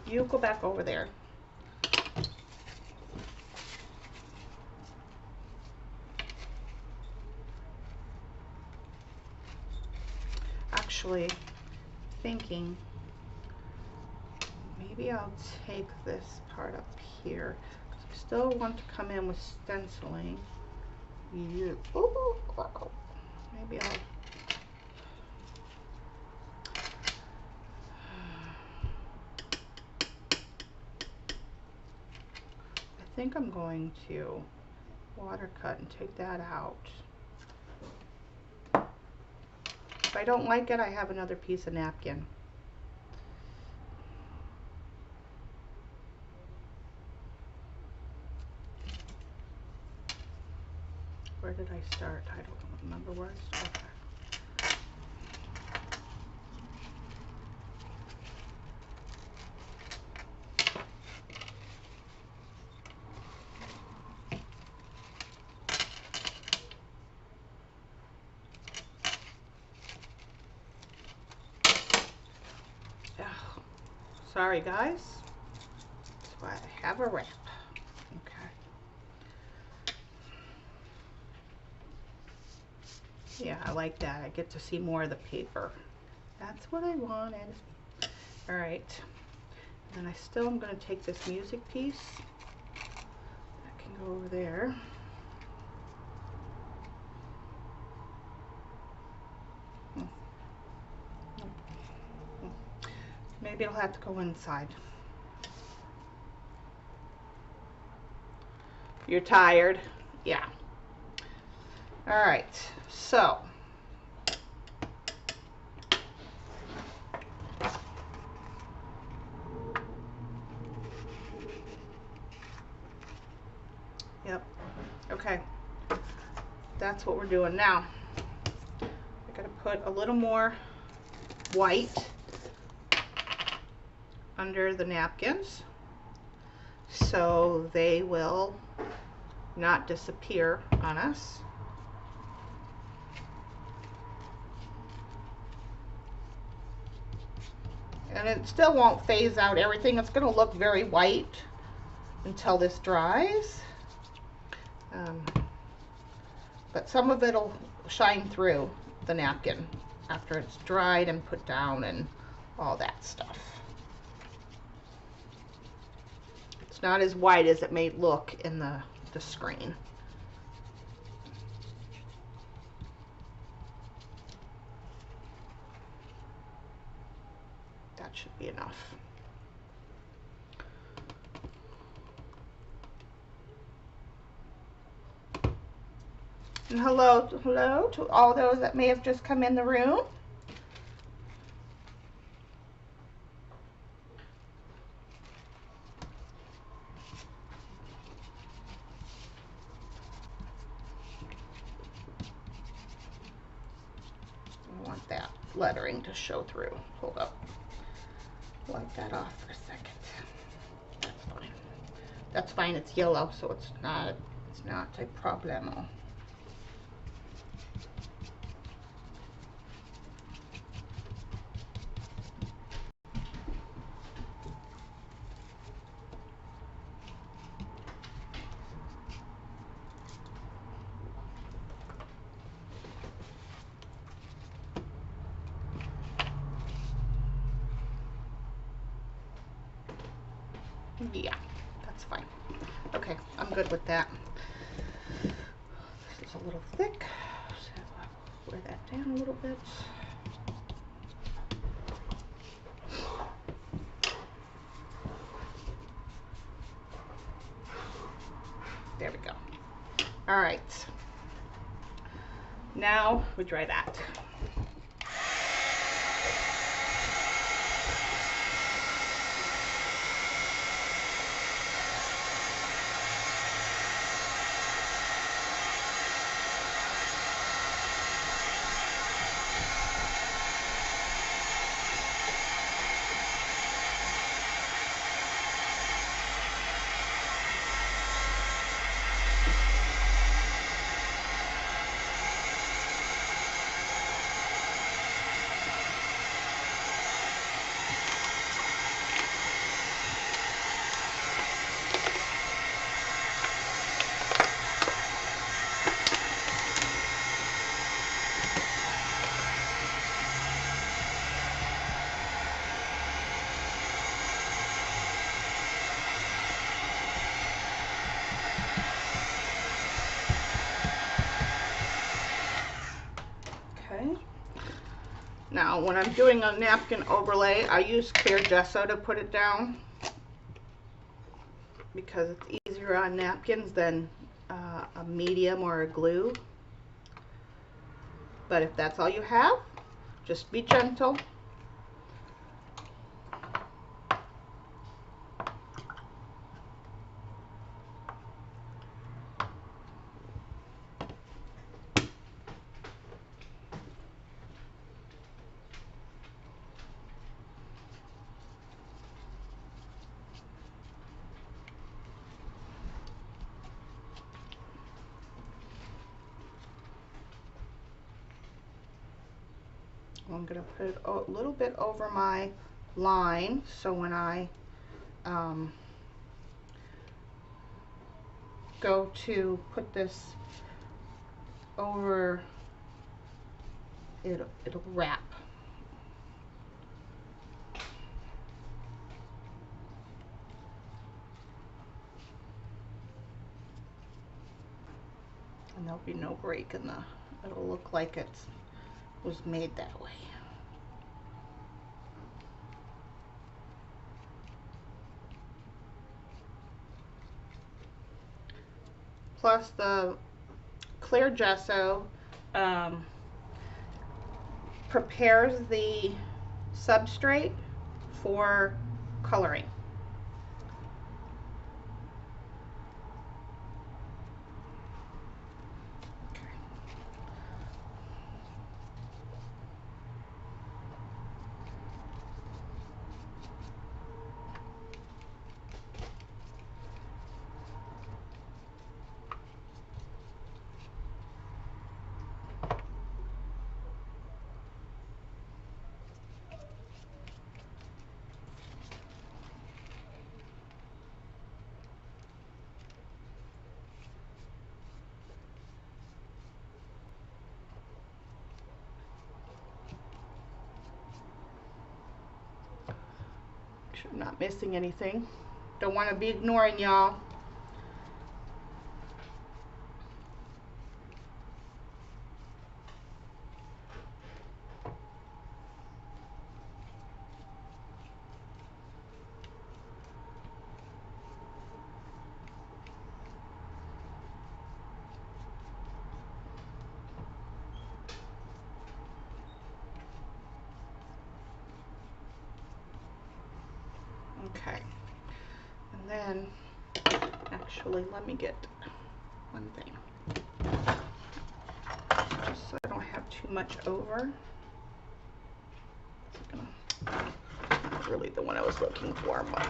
you go back over there. Actually, thinking maybe I'll take this part up here because I still want to come in with stenciling. Maybe I'll I think I'm going to water cut and take that out. If I don't like it, I have another piece of napkin. Where did I start? I don't remember where I started. Sorry guys, that's why I have a wrap. Okay. Yeah, I like that. I get to see more of the paper. That's what I wanted. All right. And I still am going to take this music piece. That can go over there. Maybe it'll have to go inside. You're tired? Yeah. All right, so yep, okay, that's what we're doing now. I gotta put a little more white under the napkins so they will not disappear on us. And it still won't phase out everything. It's going to look very white until this dries. But some of it will shine through the napkin after it's dried and put down and all that stuff. It's not as white as it may look in the screen. That should be enough. And hello to all those that may have just come in the room. I want that lettering to show through. Hold up. Wipe that off for a second. That's fine. That's fine. It's yellow, so it's not a problemo. Yeah, that's fine. Okay, I'm good with that. This is a little thick, so I'll wear that down a little bit. There we go. All right. Now we dry that. Now, when I'm doing a napkin overlay, I use clear gesso to put it down because it's easier on napkins than a medium or a glue. But if that's all you have, just be gentle. I'm going to put it a little bit over my line, so when I go to put this over, it'll wrap. there'll be no break in the, it'll look like it was made that way. Plus the clear gesso prepares the substrate for coloring. Sure I'm not missing anything. Don't want to be ignoring y'all. Okay, and then actually let me get one thing just so I don't have too much over. Not really the one I was looking for, but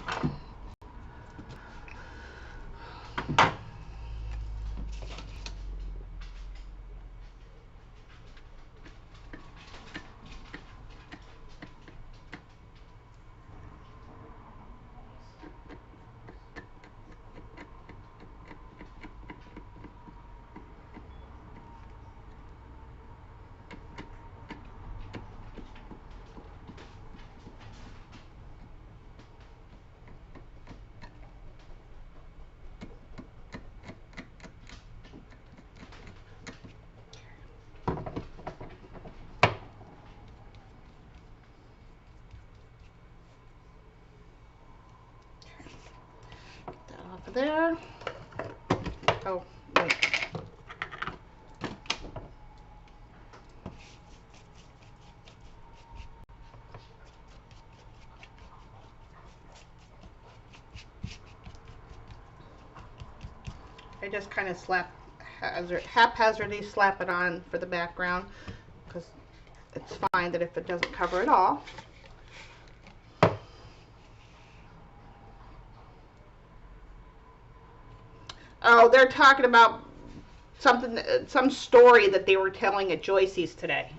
there. Oh, wait. I just kind of haphazardly slap it on for the background because it's fine that if it doesn't cover it all. Oh, they're talking about something, some story that they were telling at Joyce's today.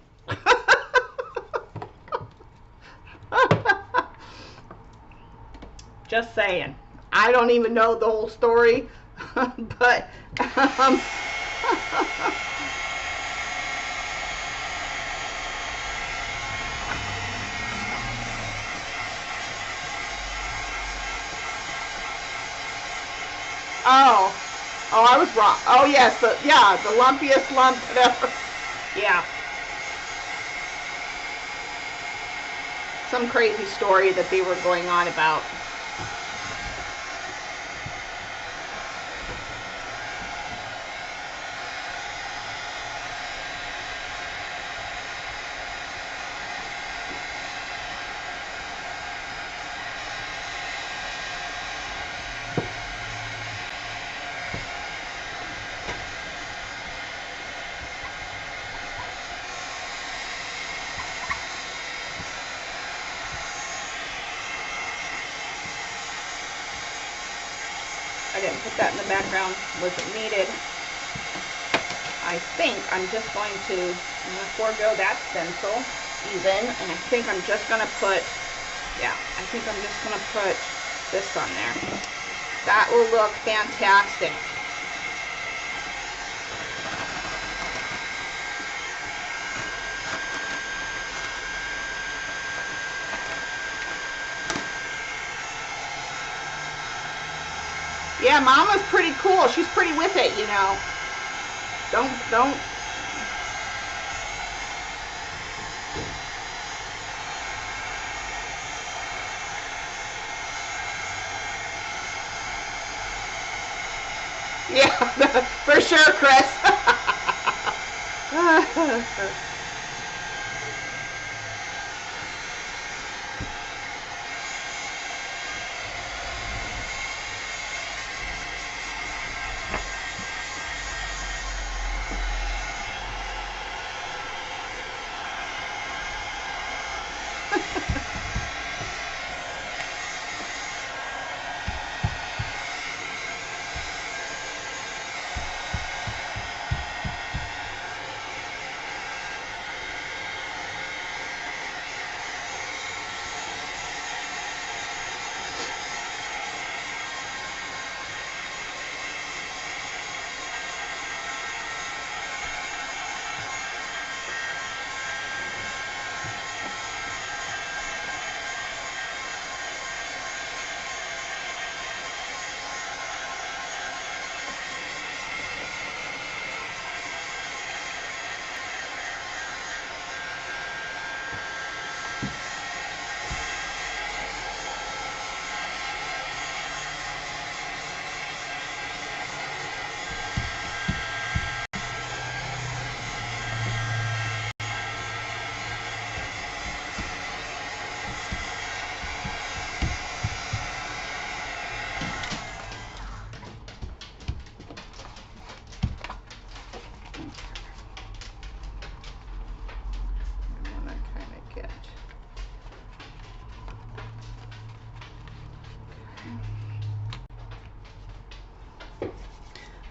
Just saying. I don't even know the whole story, but oh, I was wrong. Oh yes, the lumpiest lump ever. Yeah. Some crazy story that they were going on about. I didn't put that in the background, wasn't needed. I think I'm just going to forego that stencil even, and I think I'm just going to put, I think I'm just going to put this on there. That will look fantastic. Yeah, Mama's pretty cool. She's pretty with it, you know. Don't. Yeah, for sure, Chris.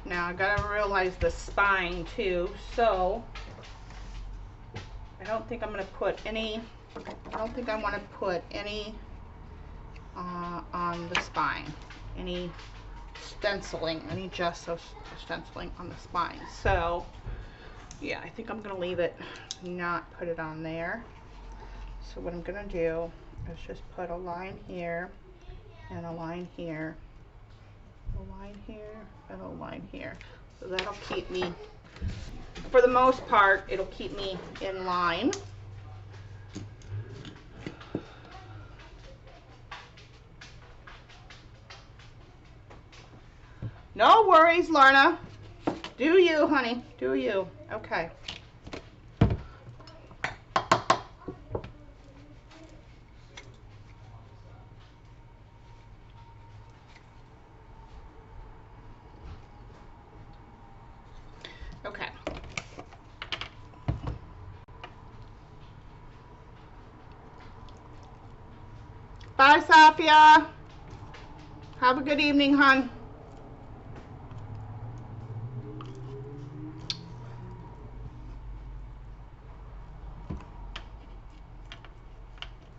Now I gotta realize the spine too, so I don't think I'm gonna put any, I don't think I want to put any on the spine, any stenciling, any gesso stenciling on the spine. So yeah, I think I'm gonna leave it, not put it on there. So what I'm gonna do is just put a line here and a line here, a line here and a line here. So that'll keep me, for the most part, it'll keep me in line. No worries, Lorna. Do you, honey? Do you? Okay. Okay. Bye, Safia. Have a good evening, hon.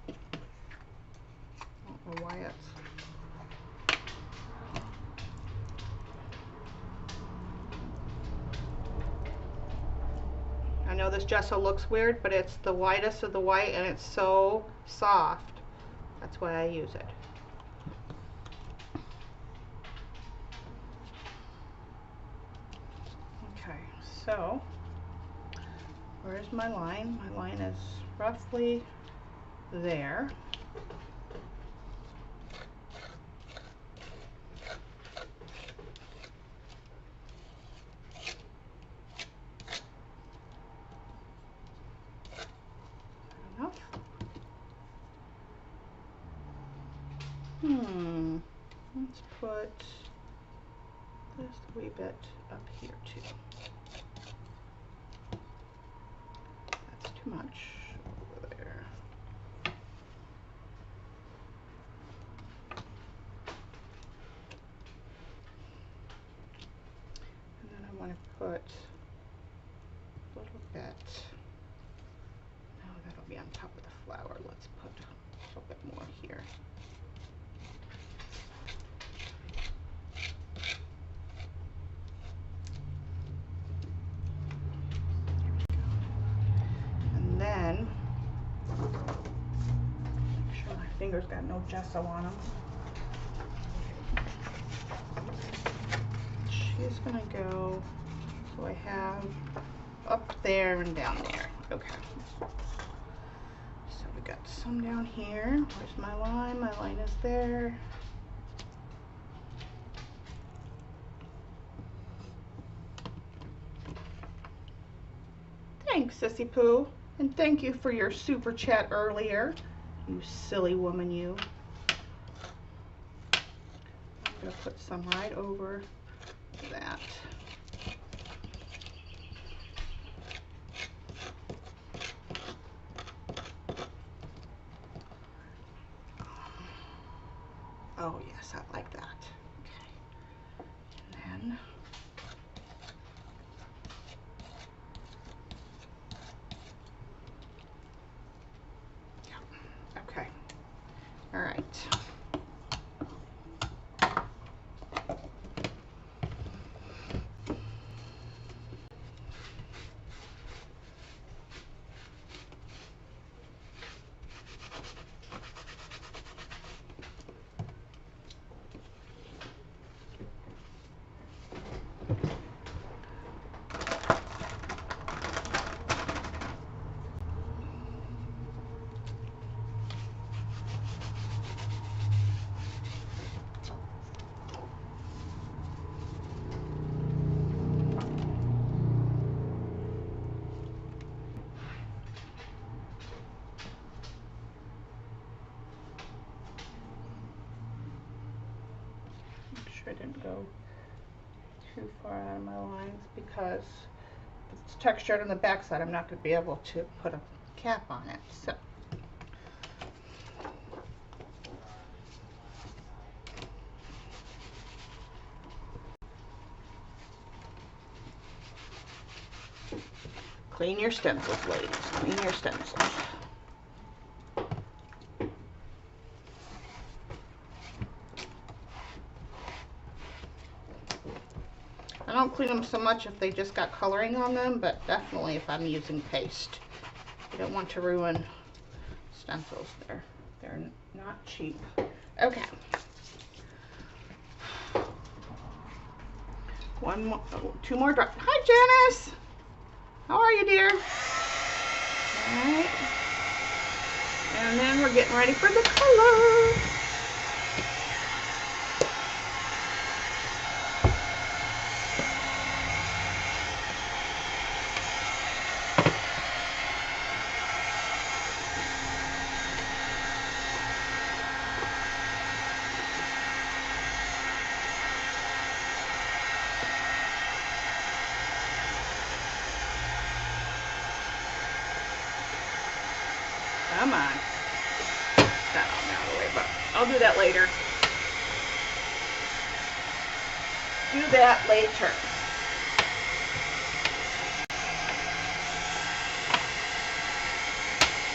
I don't know why it's... I know this gesso looks weird, but it's the whitest of the white and it's so soft. That's why I use it. Okay, so where's my line? My line is roughly there. Let's put this wee bit up here too. That's too much over there. And then I want to put a little bit, no, that'll be on top of the flower. Let's put a little bit more here. Then make sure my fingers got no gesso on them. She's gonna go So I have up there and down there. Okay. So we got some down here. Where's my line? My line is there. Thanks, Sissy Pooh. And thank you for your super chat earlier. You silly woman, you. I'm going to put some right over that. Oh, yes, I like that. Okay. And then okay. All right. I didn't go too far out of my lines because if it's textured on the back side, I'm not going to be able to put a cap on it. So clean your stencils, ladies. Clean your stencils. I don't clean them so much if they just got coloring on them, but definitely if I'm using paste. You don't want to ruin stencils. They're not cheap. Okay. One more, two more drops. Hi, Janice. How are you, dear? All right. And then we're getting ready for the color. Come on. That out of the way, but I'll do that later. Do that later.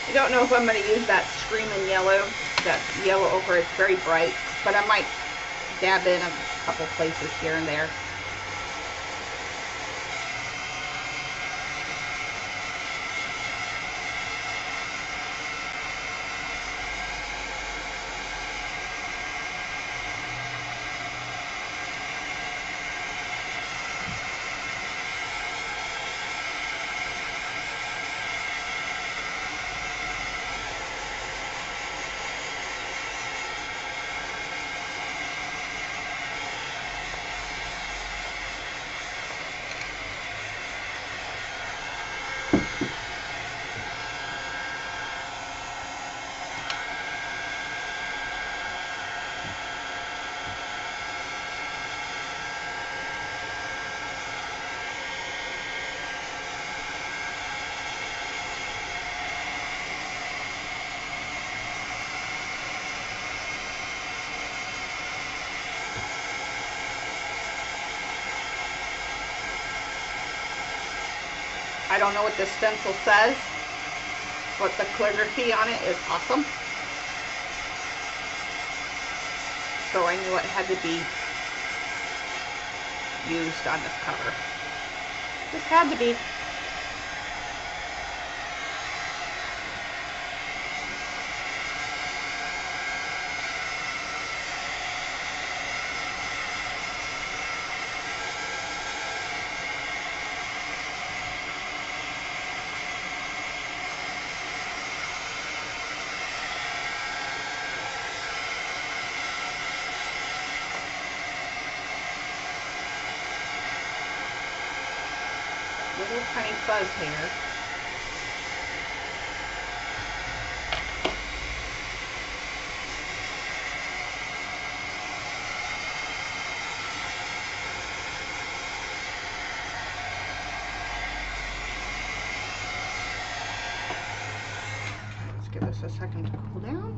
I don't know if I'm going to use that Screaming Yellow, that yellow ochre. It's very bright, but I might dab in a couple places here and there. I don't know what this stencil says, but the calligraphy on it is awesome. So I knew it had to be used on this cover. Just had to be. little tiny fuzz hair. Let's give this a second to cool down.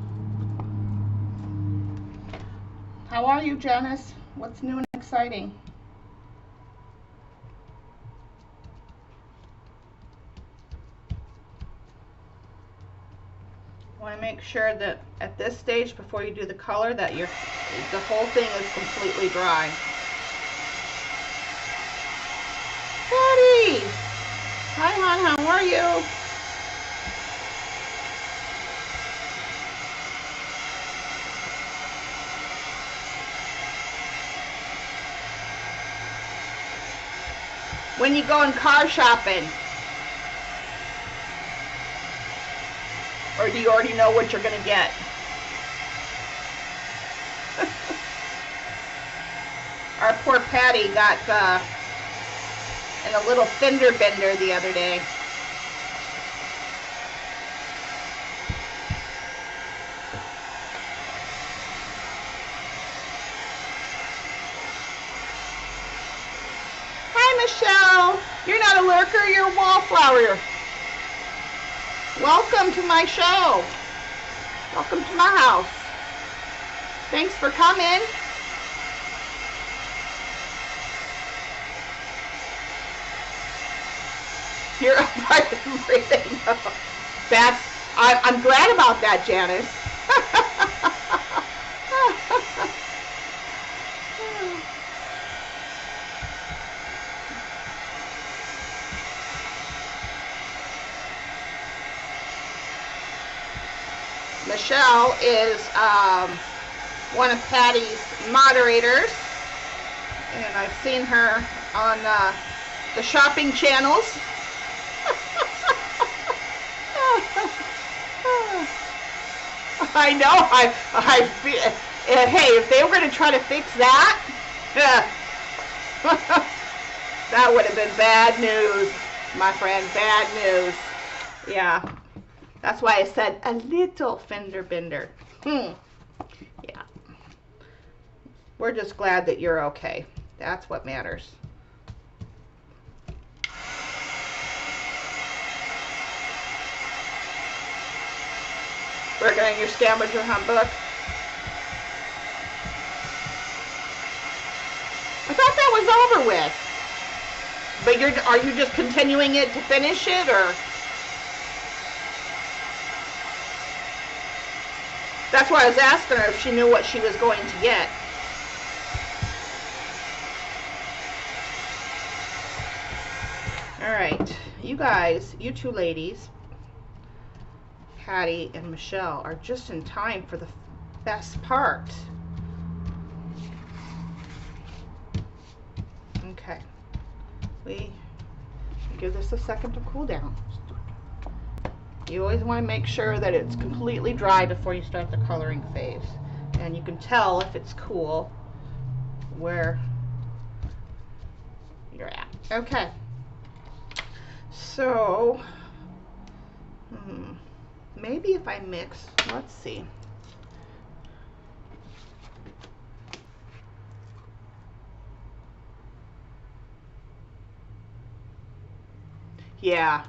How are you, Janice? What's new and exciting? Want to make sure that at this stage, before you do the color, that the whole thing is completely dry. Patty! Hi, hon. How are you? When you going car shopping? Or do you already know what you're going to get? Our poor Patty got in a little fender bender the other day. Hi, Michelle. You're not a lurker, you're a wallflower. Welcome to my show. Welcome to my house. Thanks for coming. You're breathing. I'm glad about that, Janice. Michelle is one of Patty's moderators, and I've seen her on the shopping channels. I know. Hey, if they were going to try to fix that, that would have been bad news, my friend. Bad news. Yeah. That's why I said a little fender bender. Yeah. We're just glad that you're okay. That's what matters. Working on your scavenger hunt book. I thought that was over with. But are you just continuing it to finish it, or? That's why I was asking her if she knew what she was going to get. All right, you guys, you two ladies, Patty and Michelle, are just in time for the best part. Okay, we give this a second to cool down. You always want to make sure that it's completely dry before you start the coloring phase. And you can tell if it's cool where you're at. Okay. So, maybe if I mix, let's see. Yeah.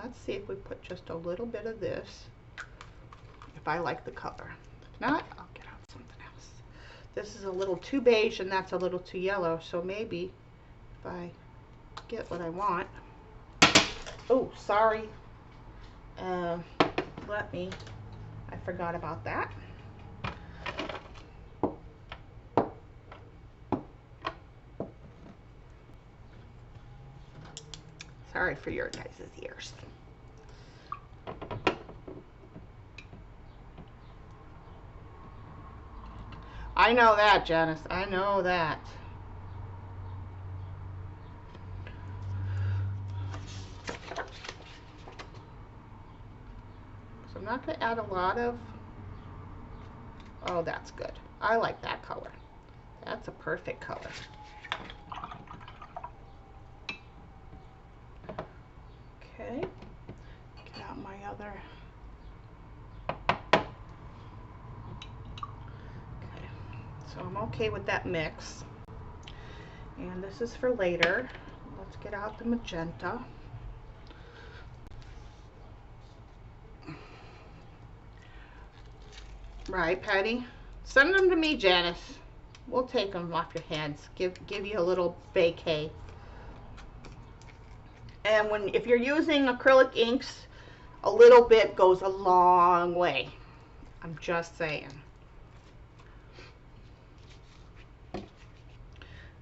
Let's see if we put just a little bit of this, if I like the color. If not, I'll get out something else. This is a little too beige and that's a little too yellow, so maybe if I get what I want. Oh, sorry. I forgot about that. Sorry for your guys' ears. I know that, Janice. I know that. So I'm not going to add a lot of... Oh, that's good. I like that color. That's a perfect color. Okay, get out my other. Okay, so I'm okay with that mix. And this is for later. Let's get out the magenta. Right, Patty? Send them to me, Janice. We'll take them off your hands. Give you a little vacay. And if you're using acrylic inks, a little bit goes a long way. I'm just saying.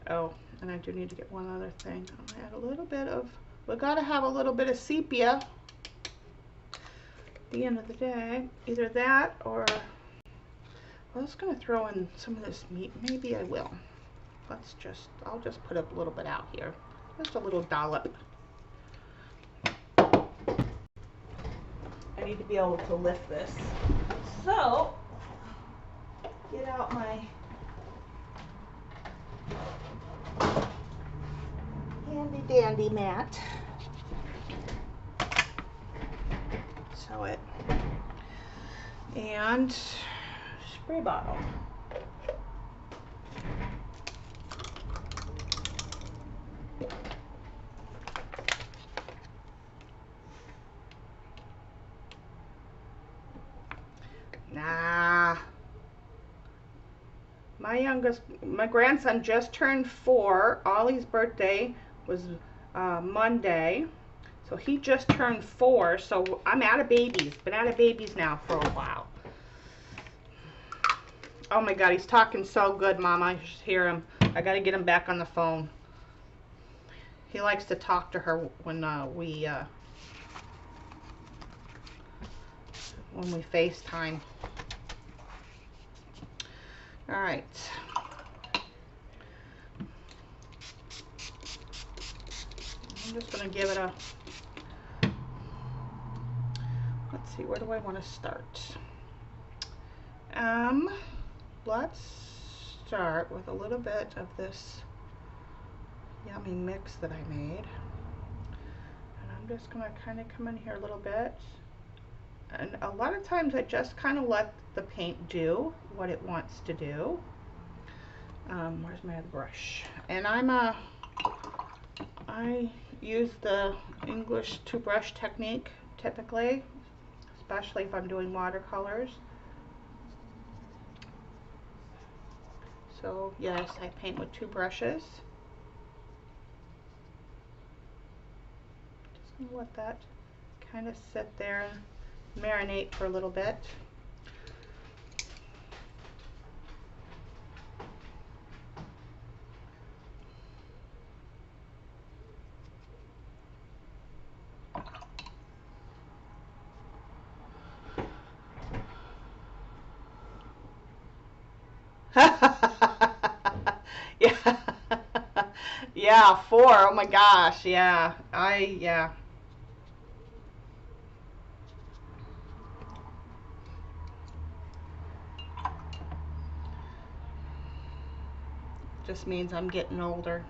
Oh, and I do need to get one other thing. I'll add a little bit of, we gotta have a little bit of sepia at the end of the day. Either that or, I was gonna throw in some of this meat. Maybe I will. I'll just put a little bit out here. Just a little dollop. I need to be able to lift this. So, get out my handy dandy mat. Sew it. And spray bottle. Nah. My grandson just turned 4. Ollie's birthday was Monday. So he just turned 4. So I'm out of babies. Been out of babies now for a while. Oh my God, he's talking so good, Mama. I just hear him. I gotta get him back on the phone. He likes to talk to her when we FaceTime. All right. I'm just gonna give it a, let's see, where do I want to start? Let's start with a little bit of this yummy mix that I made. And I'm just gonna kind of come in here a little bit. And a lot of times I just kind of let the paint do what it wants to do. Where's my other brush? And I use the English 2-brush technique typically, especially if I'm doing watercolors. So yes, I paint with 2 brushes. Just gonna let that kind of sit there and marinate for a little bit. Yeah. Yeah, 4. Oh my gosh. Yeah. Yeah. Just means I'm getting older.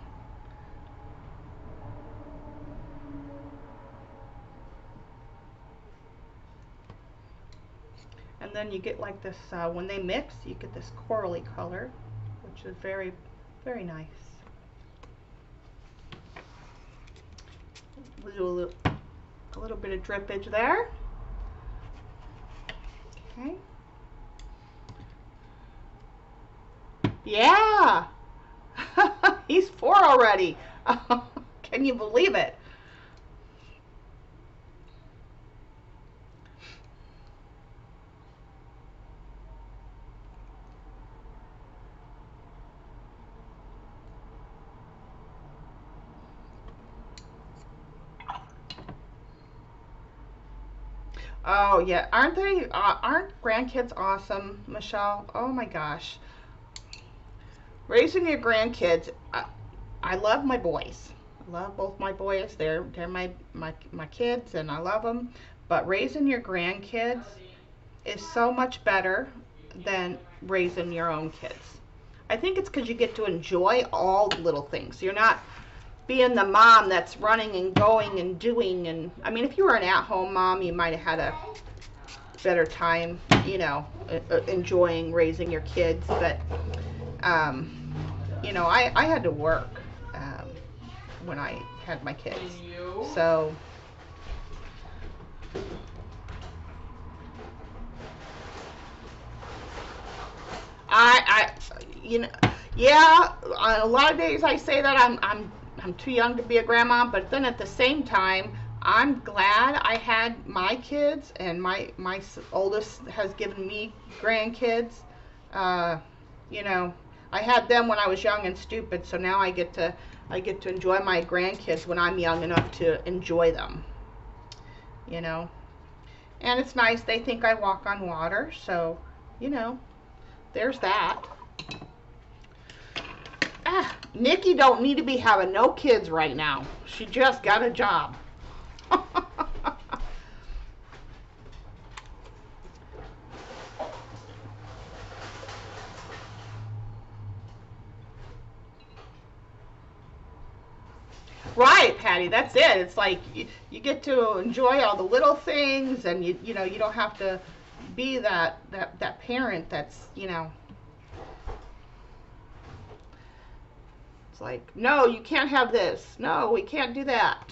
And then you get like this, when they mix, you get this corally color, which is very, very nice. We'll do a little bit of drippage there. Okay. Yeah. He's 4 already. Can you believe it? Oh yeah, aren't they? Aren't grandkids awesome, Michelle? Oh my gosh, raising your grandkids. I love my boys. I love both my boys. They're my kids, and I love them. But raising your grandkids is so much better than raising your own kids. I think it's because you get to enjoy all the little things. You're not being the mom that's running and going and doing. And I mean, if you were an at-home mom, you might have had a better time, you know, enjoying raising your kids. But you know, I had to work when I had my kids, so you know, yeah, on a lot of days I say that I'm too young to be a grandma, but then at the same time, I'm glad I had my kids, and my oldest has given me grandkids. You know, I had them when I was young and stupid, so now I get to enjoy my grandkids when I'm young enough to enjoy them. You know, and it's nice. They think I walk on water, so you know, there's that. Nikki don't need to be having no kids right now. She just got a job. Right, Patty, that's it. It's like you get to enjoy all the little things, and you know, you don't have to be that parent that's, you know, it's like, no, you can't have this. No, we can't do that.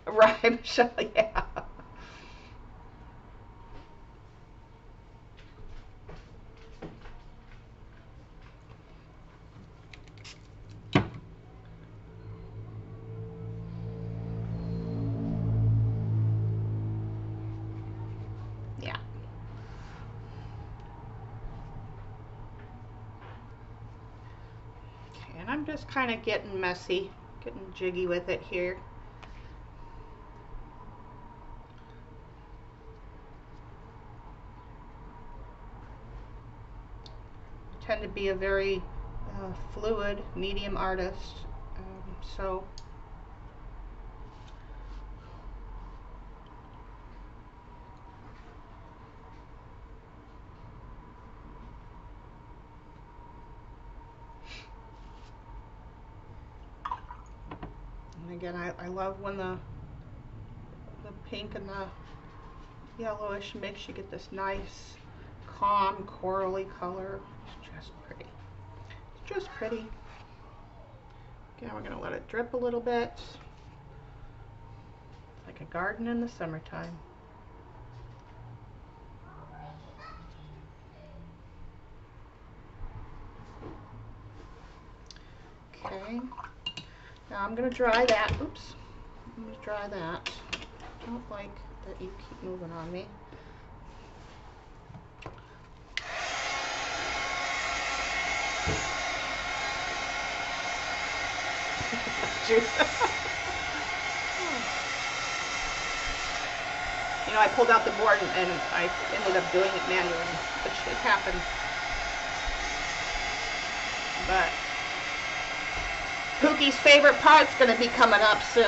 Right, Michelle, yeah. Yeah. Okay, and I'm just kind of getting messy, getting jiggy with it here. I tend to be a very fluid medium artist, so and again, I love when the pink and the yellowish mix, you get this nice calm corally color. It's just pretty. It's just pretty. Okay, we're gonna let it drip a little bit, like a garden in the summertime. Okay, now I'm gonna dry that. Oops, I'm gonna dry that. I don't like that you keep moving on me. You know, I pulled out the board and I ended up doing it manually, which it happened. But Pookie's favorite part's going to be coming up soon.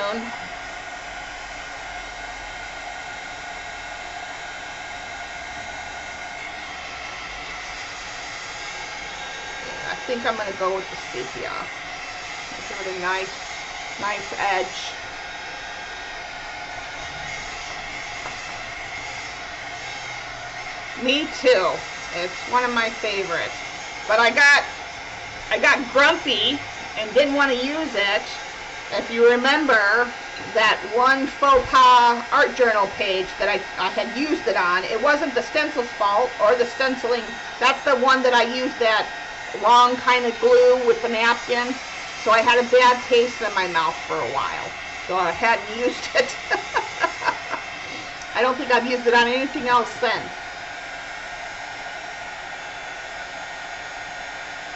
I think I'm going to go with the sepia. Give it a nice edge. Me too. It's one of my favorites. But I got grumpy and didn't want to use it. If you remember that one faux pas art journal page that I had used it on, it wasn't the stencil's fault or the stenciling. That's the one that I used that long kind of glue with the napkin. So I had a bad taste in my mouth for a while. So I hadn't used it. I don't think I've used it on anything else since.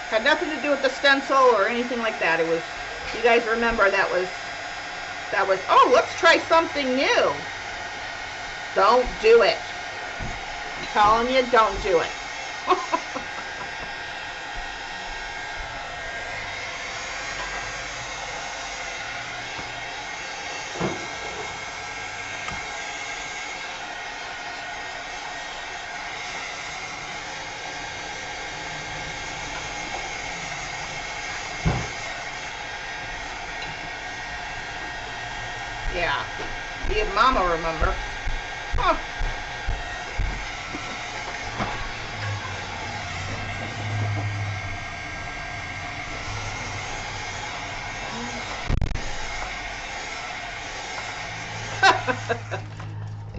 Had nothing to do with the stencil or anything like that. It was, you guys remember, that was, oh, let's try something new. Don't do it. I'm telling you, don't do it. Mama remember. Huh.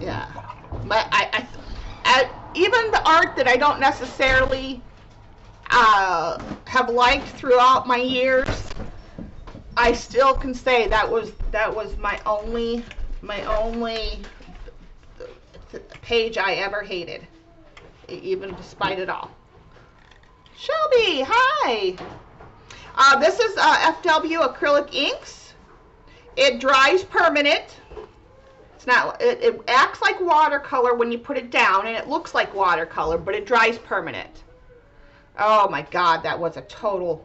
Yeah, but even the art that I don't necessarily have liked throughout my years, I still can say that was my only page I ever hated, even despite it all. Shelby, hi. This is FW acrylic inks. It dries permanent. It's not. It acts like watercolor when you put it down, and it looks like watercolor, but it dries permanent. Oh my God, that was a total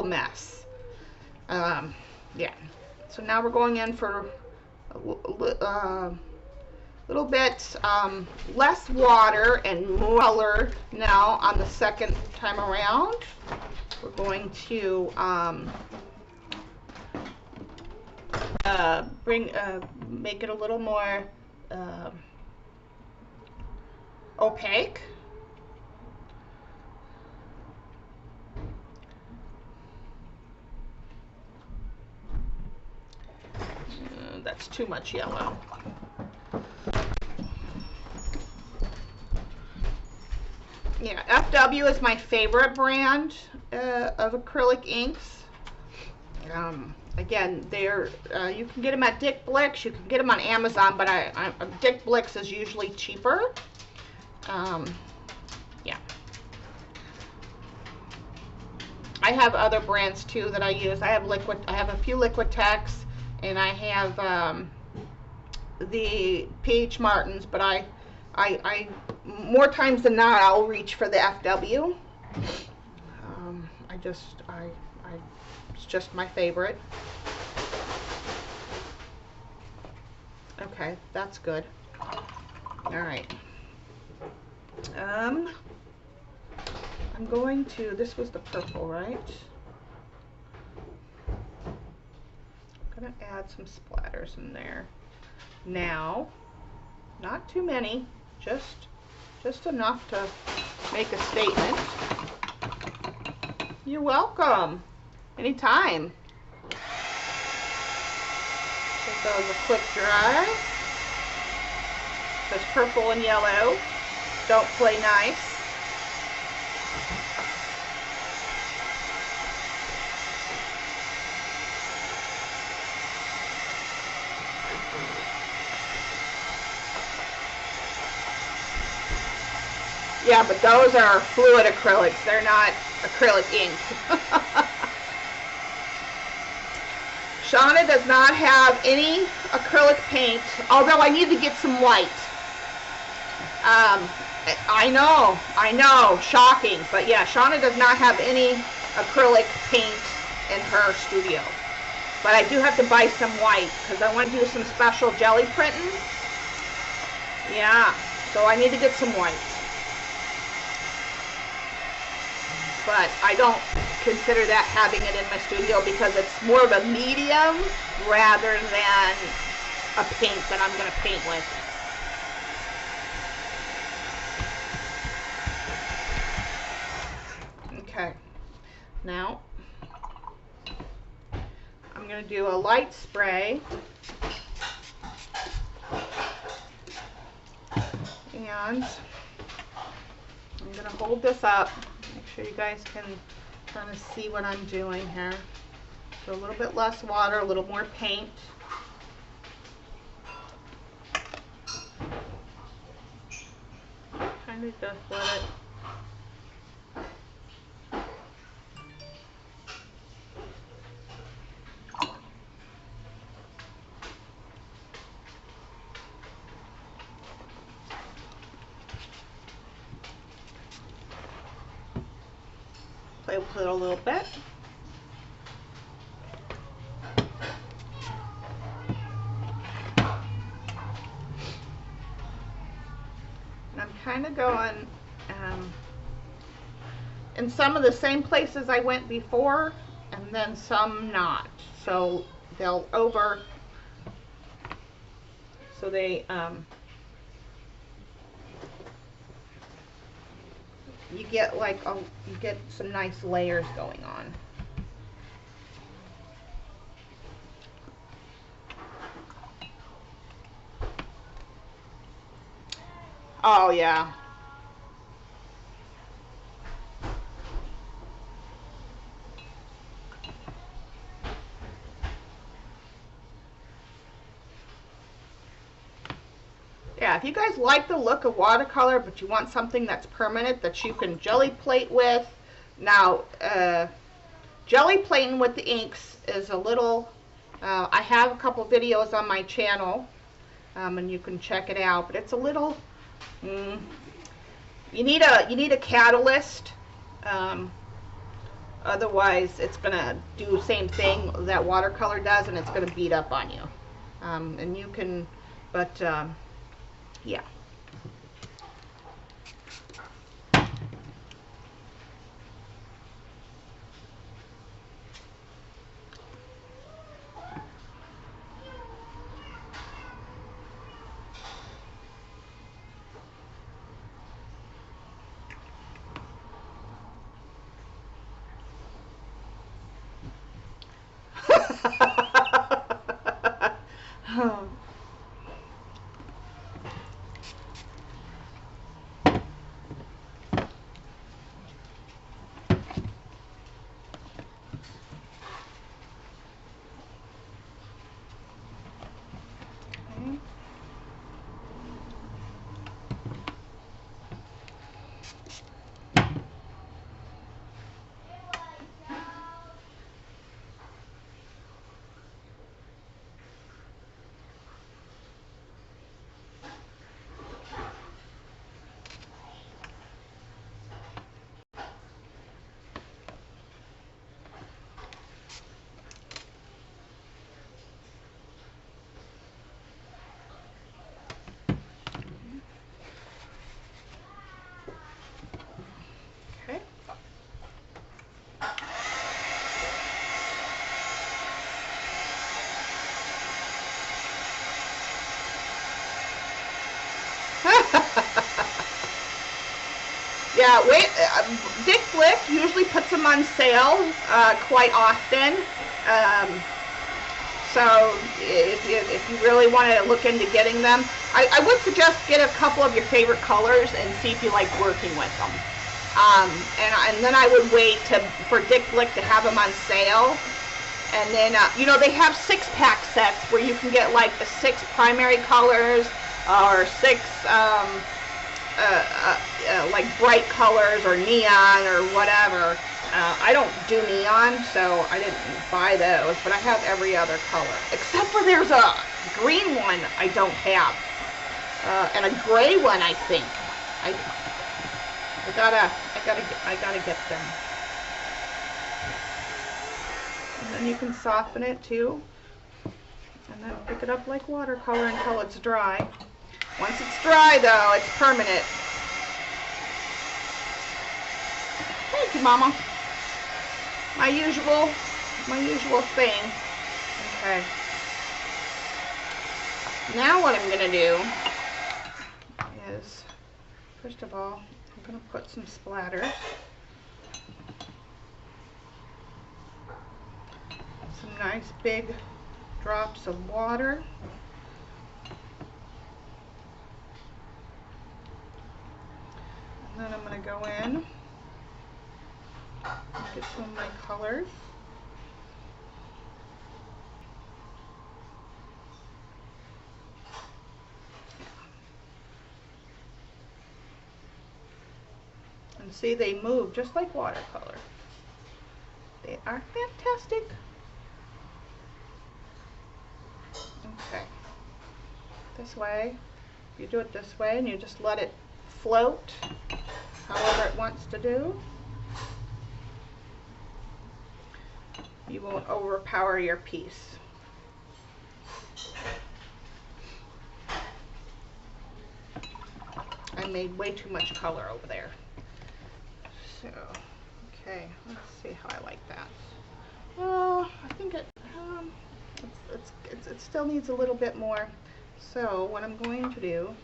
mess. Yeah. So now we're going in for a little bit less water and more color now on the second time around. We're going to make it a little more opaque. That's too much yellow. Yeah, FW is my favorite brand of acrylic inks. Again, they're you can get them at Dick Blick's. You can get them on Amazon, but Dick Blick's is usually cheaper. Yeah. I have other brands too that I use. I have a few Liquitex, and I have the P.H. Martin's, but I more times than not I'll reach for the FW. It's just my favorite. Okay, that's good. All right. I'm going to, this was the purple, right? I'm going to add some splatters in there. Now, not too many, just enough to make a statement. You're welcome. Anytime. Give those a quick dry. Just purple and yellow. Don't play nice. Yeah, but those are fluid acrylics. They're not acrylic ink. Shauna does not have any acrylic paint, although I need to get some white. I know, shocking, but yeah, Shauna does not have any acrylic paint in her studio. But I do have to buy some white because I want to do some special jelly printing. Yeah, so I need to get some white. But I don't consider that having it in my studio because it's more of a medium rather than a paint that I'm going to paint with. Okay, now I'm going to do a light spray and I'm going to hold this up. Make sure you guys can kind of see what I'm doing here. So a little bit less water, a little more paint. Kind of just let it. Play with it a little bit. And I'm kind of going in some of the same places I went before, and then some not. So they'll So they, you get like, you get some nice layers going on. Oh yeah. Yeah, if you guys like the look of watercolor, but you want something that's permanent that you can jelly plate with. Now, jelly plating with the inks is a little, I have a couple videos on my channel, and you can check it out, but it's a little, you need a catalyst, otherwise it's gonna do the same thing that watercolor does, and it's gonna beat up on you. And you can, but yeah. Okay. Yeah, wait. Dick Blick usually puts them on sale quite often. So if you really want to look into getting them, I would suggest get a couple of your favorite colors and see if you like working with them. And then I would wait for Dick Blick to have them on sale. And then, you know, they have 6-pack sets where you can get like the 6 primary colors or 6 like bright colors or neon or whatever. I don't do neon, so I didn't buy those, but I have every other color. Except for there's a green one I don't have. And a gray one, I think. I gotta get them. And then you can soften it too. And then pick it up like watercolor until it's dry. Once it's dry though, it's permanent. Thank you, Mama. My usual thing. Okay. Now what I'm gonna do is, first of all, I'm gonna put some splatters. Some nice big drops of water. And then I'm gonna go in. Get some of my colors. And see, they move just like watercolor. They are fantastic. Okay. This way, you do it this way and you just let it float however it wants to do. You won't overpower your piece. I made way too much color over there. So, okay, let's see how I like that. Well, I think it still needs a little bit more. So what I'm going to do,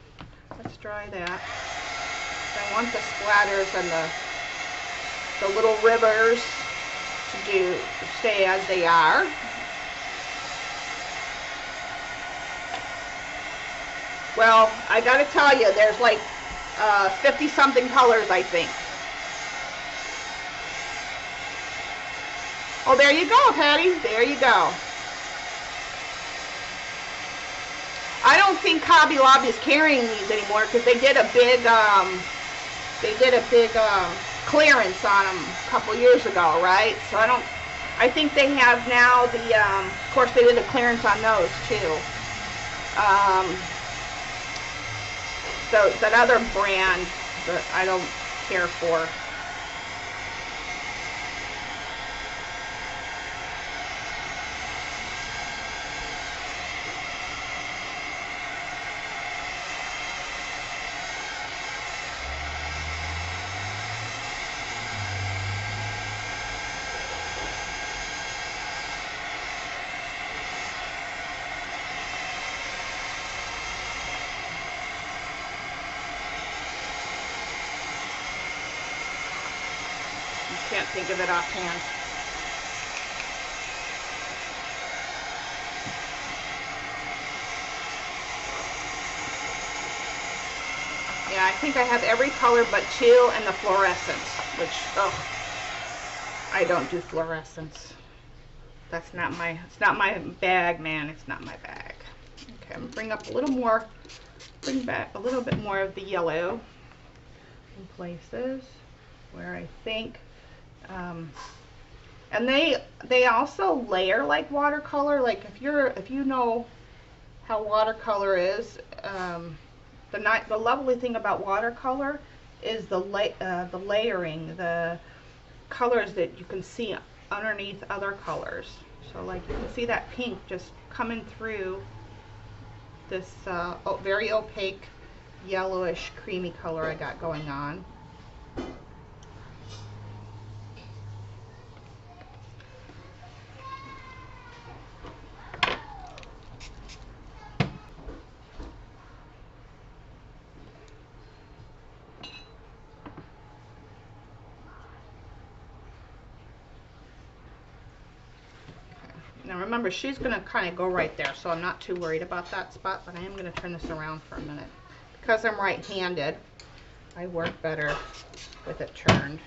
let's dry that. I want the splatters and the little rivers to stay as they are. Well, I gotta tell you, there's like 50 something colors, I think. Oh, there you go, Patty. There you go. I don't think Hobby Lobby is carrying these anymore because they did a big clearance on them a couple years ago, right? So I think they have now of course they did a clearance on those too. So that other brand that I don't care for. Can't think of it offhand. Yeah, I think I have every color but two and the fluorescent, which, I don't do fluorescence. It's not my bag, man. It's not my bag. Okay, I'm gonna bring up a little more, bring back a little bit more of the yellow in places where I think. And they also layer like watercolor. Like if you know how watercolor is, the lovely thing about watercolor is the layering, the colors that you can see underneath other colors. So like you can see that pink just coming through this very opaque yellowish creamy color I got going on. Now remember, she's going to kind of go right there, so I'm not too worried about that spot, but I am going to turn this around for a minute. Because I'm right-handed, I work better with it turned.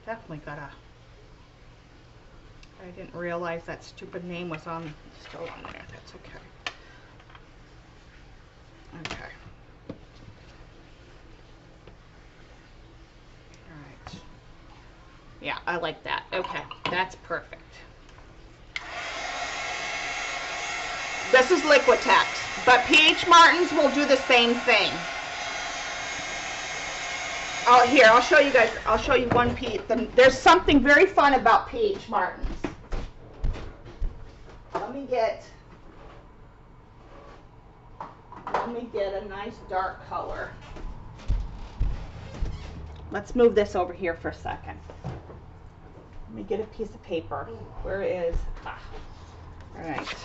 Definitely gotta. I didn't realize that stupid name was still on there. That's okay. Okay. All right. Yeah, I like that. Okay, that's perfect. This is Liquitex, but P.H. Martin's will do the same thing. Oh, here, I'll show you guys. I'll show you one piece. There's something very fun about P.H. Martin's. Let me get a nice dark color. Let's move this over here for a second. Let me get a piece of paper. Where is? All right.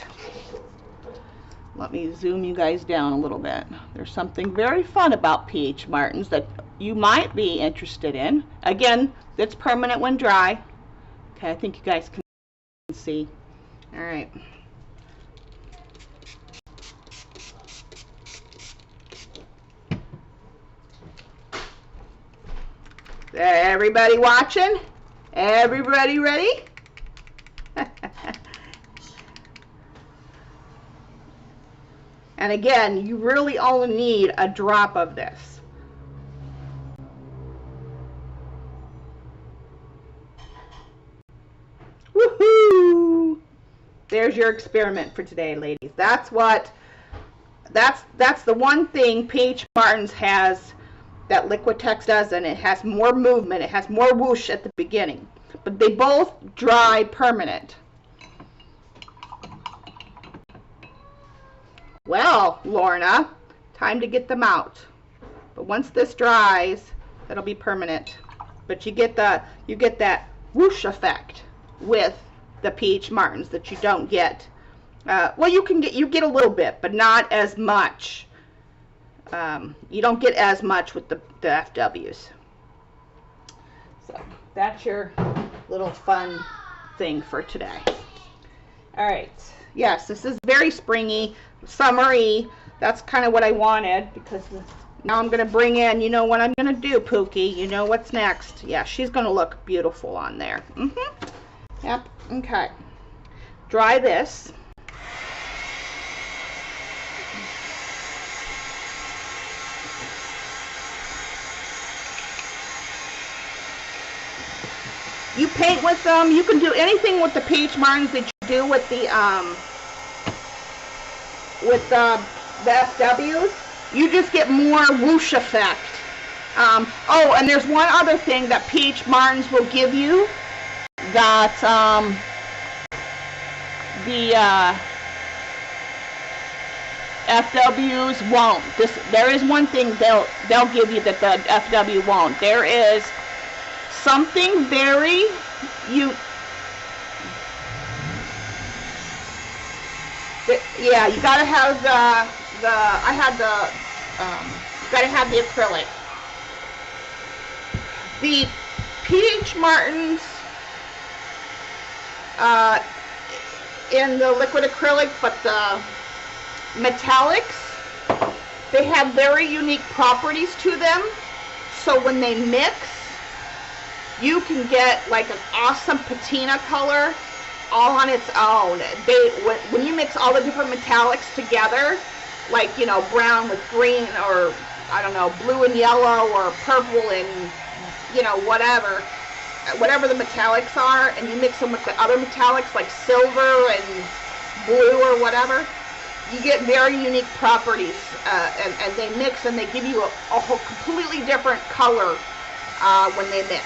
Let me zoom you guys down a little bit. There's something very fun about P.H. Martin's that you might be interested in. Again, it's permanent when dry. Okay, I think you guys can see. All right. Everybody watching? Everybody ready? And again, you really only need a drop of this. Woohoo! There's your experiment for today, ladies. That's what That's the one thing Peach Martin's has that Liquitex doesn't. It has more movement. It has more whoosh at the beginning. But they both dry permanent. Well, Lorna, time to get them out. But once this dries, it'll be permanent. But you get that whoosh effect with the Peach Martins that you don't get. Well, you get a little bit, but not as much. You don't get as much with the FWs. So that's your little fun thing for today. All right. Yes, this is very springy, summery. That's kind of what I wanted, because now I'm going to bring in, you know what I'm going to do, Pookie? You know what's next? Yeah, she's going to look beautiful on there. Yep. Okay. Dry this. You paint with them. You can do anything with the Peach Martins that you do with the FWs. You just get more whoosh effect. Oh, and there's one other thing that Peach Martins will give you that the FWs won't. There is one thing they'll give you that the FW won't. There is something very yeah, you gotta have you gotta have the acrylic. The Peach Martins in the liquid acrylic, but the metallics, they have very unique properties to them. So when they mix, you can get like an awesome patina color all on its own. When you mix all the different metallics together, like, you know, brown with green, or I don't know, blue and yellow, or purple and, you know, whatever the metallics are, and you mix them with the other metallics like silver and blue or whatever, you get very unique properties, and they mix and they give you a whole completely different color when they mix.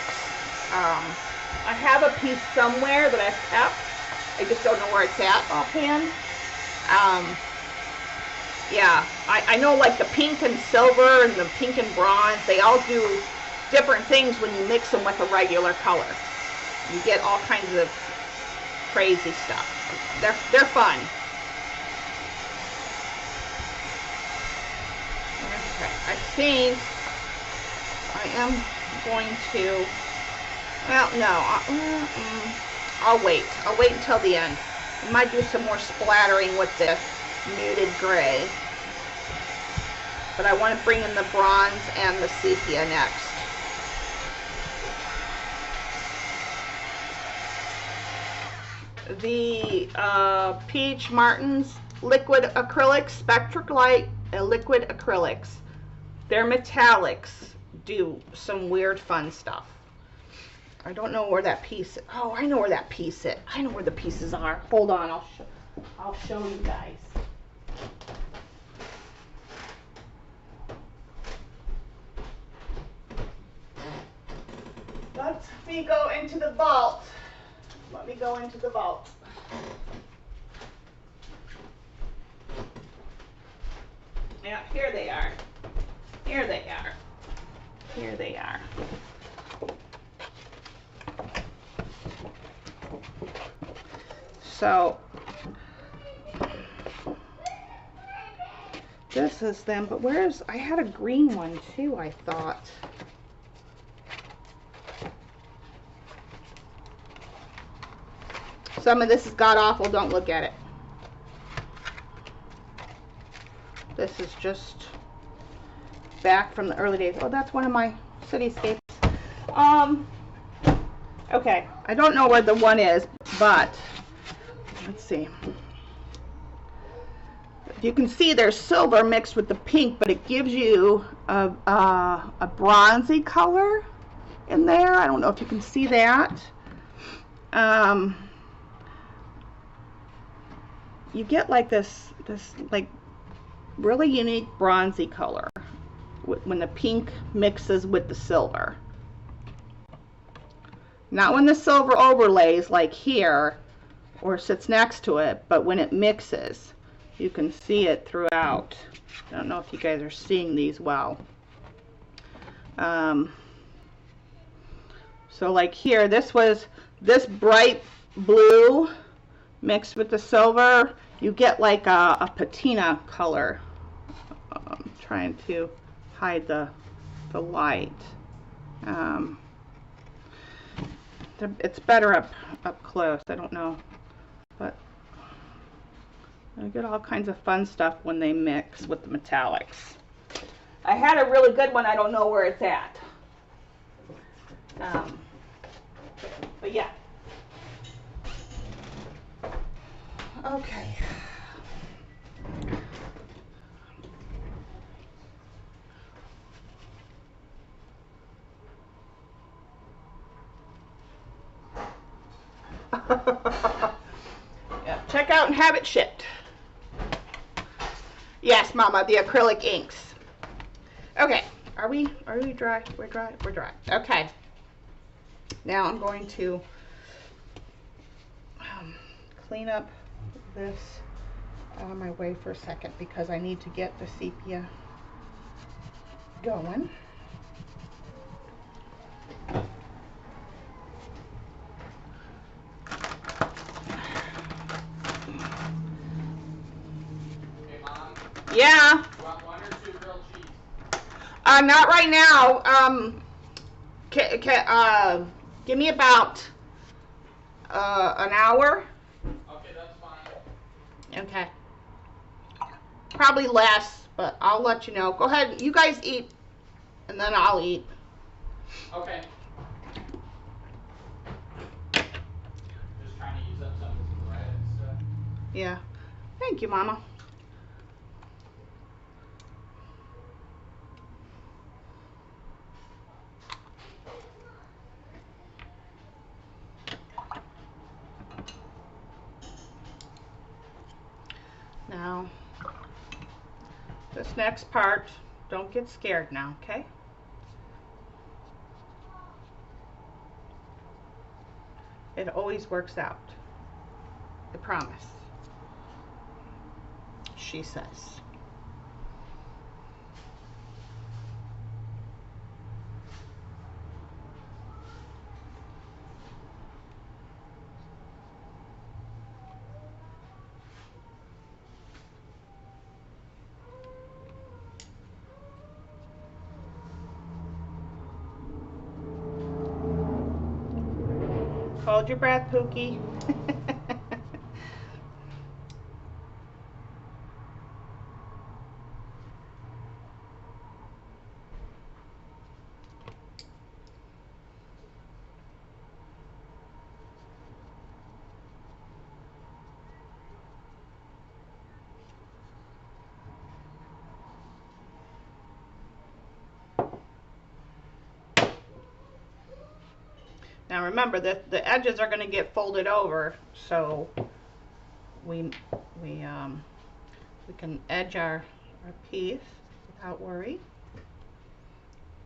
I have a piece somewhere that I've kept. I just don't know where it's at offhand. Yeah, I know, like the pink and silver and the pink and bronze, they all do different things when you mix them with a regular color. You get all kinds of crazy stuff. They're fun. Okay, I think I am going to, well, no, I'll wait until the end. I might do some more splattering with this muted gray, but I want to bring in the bronze and the sepia next. The Peach Martins liquid acrylics, Spectric Light and liquid acrylics, their metallics do some weird fun stuff. I don't know where that piece is. Oh, I know where that piece is. I know where the pieces are. Hold on, I'll show you guys. Let me go into the vault. Let me go into the vault. Yeah, here they are. Here they are. Here they are. So this is them, but I had a green one too, I thought. Some of this is god awful, don't look at it. This is just back from the early days. Oh, that's one of my cityscapes. Okay, I don't know where the one is, but let's see. You can see there's silver mixed with the pink, but it gives you a bronzy color in there. I don't know if you can see that. You get like this like really unique bronzy color when the pink mixes with the silver. Not when the silver overlays like here or sits next to it, but when it mixes. You can see it throughout. I don't know if you guys are seeing these well. So like here, this bright blue mixed with the silver, you get like a patina color. I'm trying to hide the light. It's better up close. I don't know, but I get all kinds of fun stuff when they mix with the metallics. I had a really good one. I don't know where it's at. But yeah. Okay. Yeah, check out and have it shipped. Yes, Mama, the acrylic inks. Okay, are we dry? We're dry. We're dry. Okay. Now I'm going to clean up this out of my way for a second because I need to get the sepia going. Yeah. You want 1 or 2 grilled cheese? Not right now. Give me about an hour. Okay, that's fine. Okay. Probably less, but I'll let you know. Go ahead. You guys eat, and then I'll eat. Okay. Just trying to use up some of this bread and stuff. Yeah. Thank you, Mama. Now, this next part, don't get scared now, okay? It always works out. I promise. She says. Hold your breath, Pookie. Now remember that the edges are going to get folded over, so we can edge our piece without worry.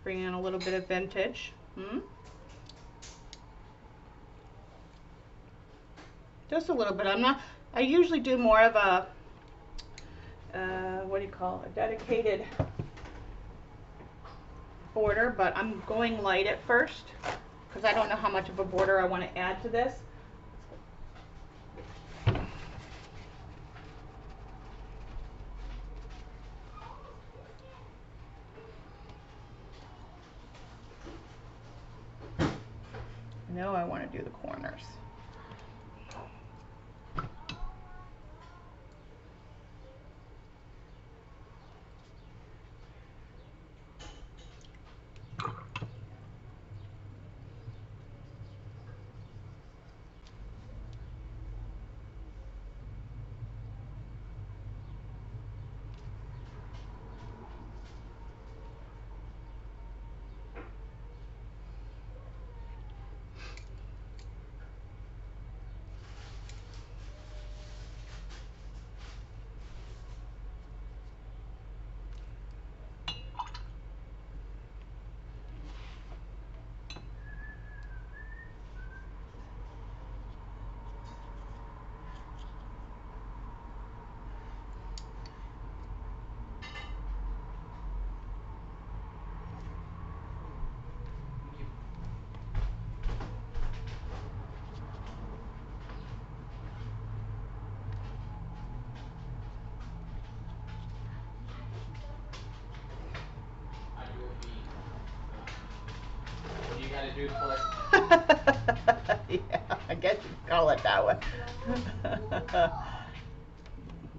Bring in a little bit of vintage. Just a little bit. I usually do more of a what do you call it? A dedicated border, but I'm going light at first because I don't know how much of a border I want to add to this. I know I want to do the corners. juice plate. Yeah, I guess you could call it that way.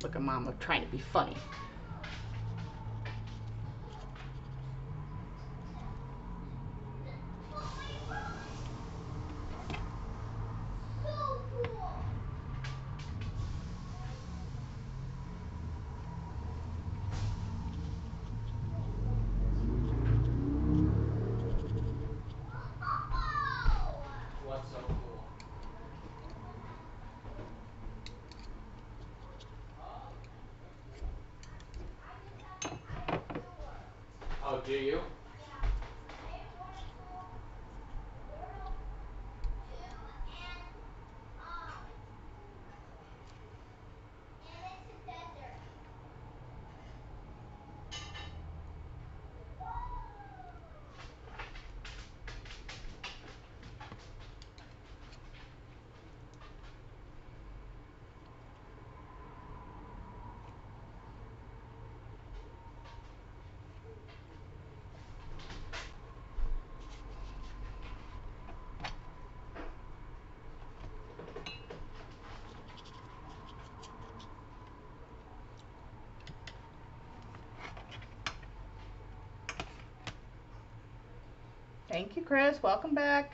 Look at Mama trying to be funny. What's so cool? Oh, do you? Thank you, Chris. Welcome back.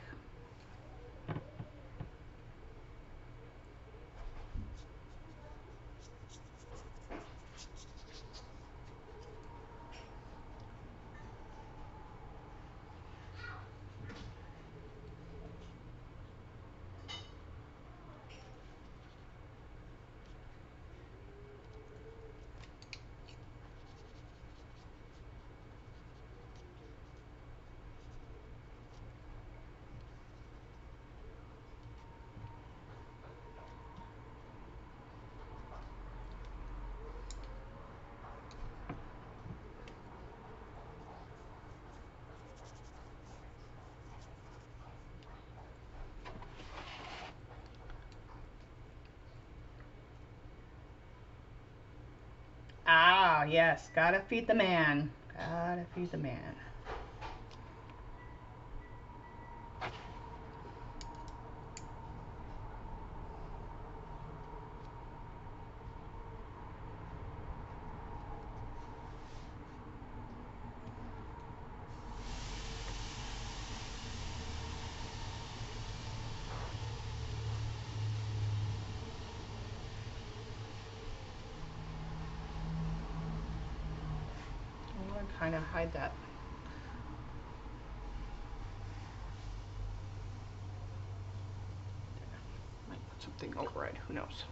Ah, yes. Gotta feed the man. Gotta feed the man. I want to kind of hide that. Might put something over it. Who knows?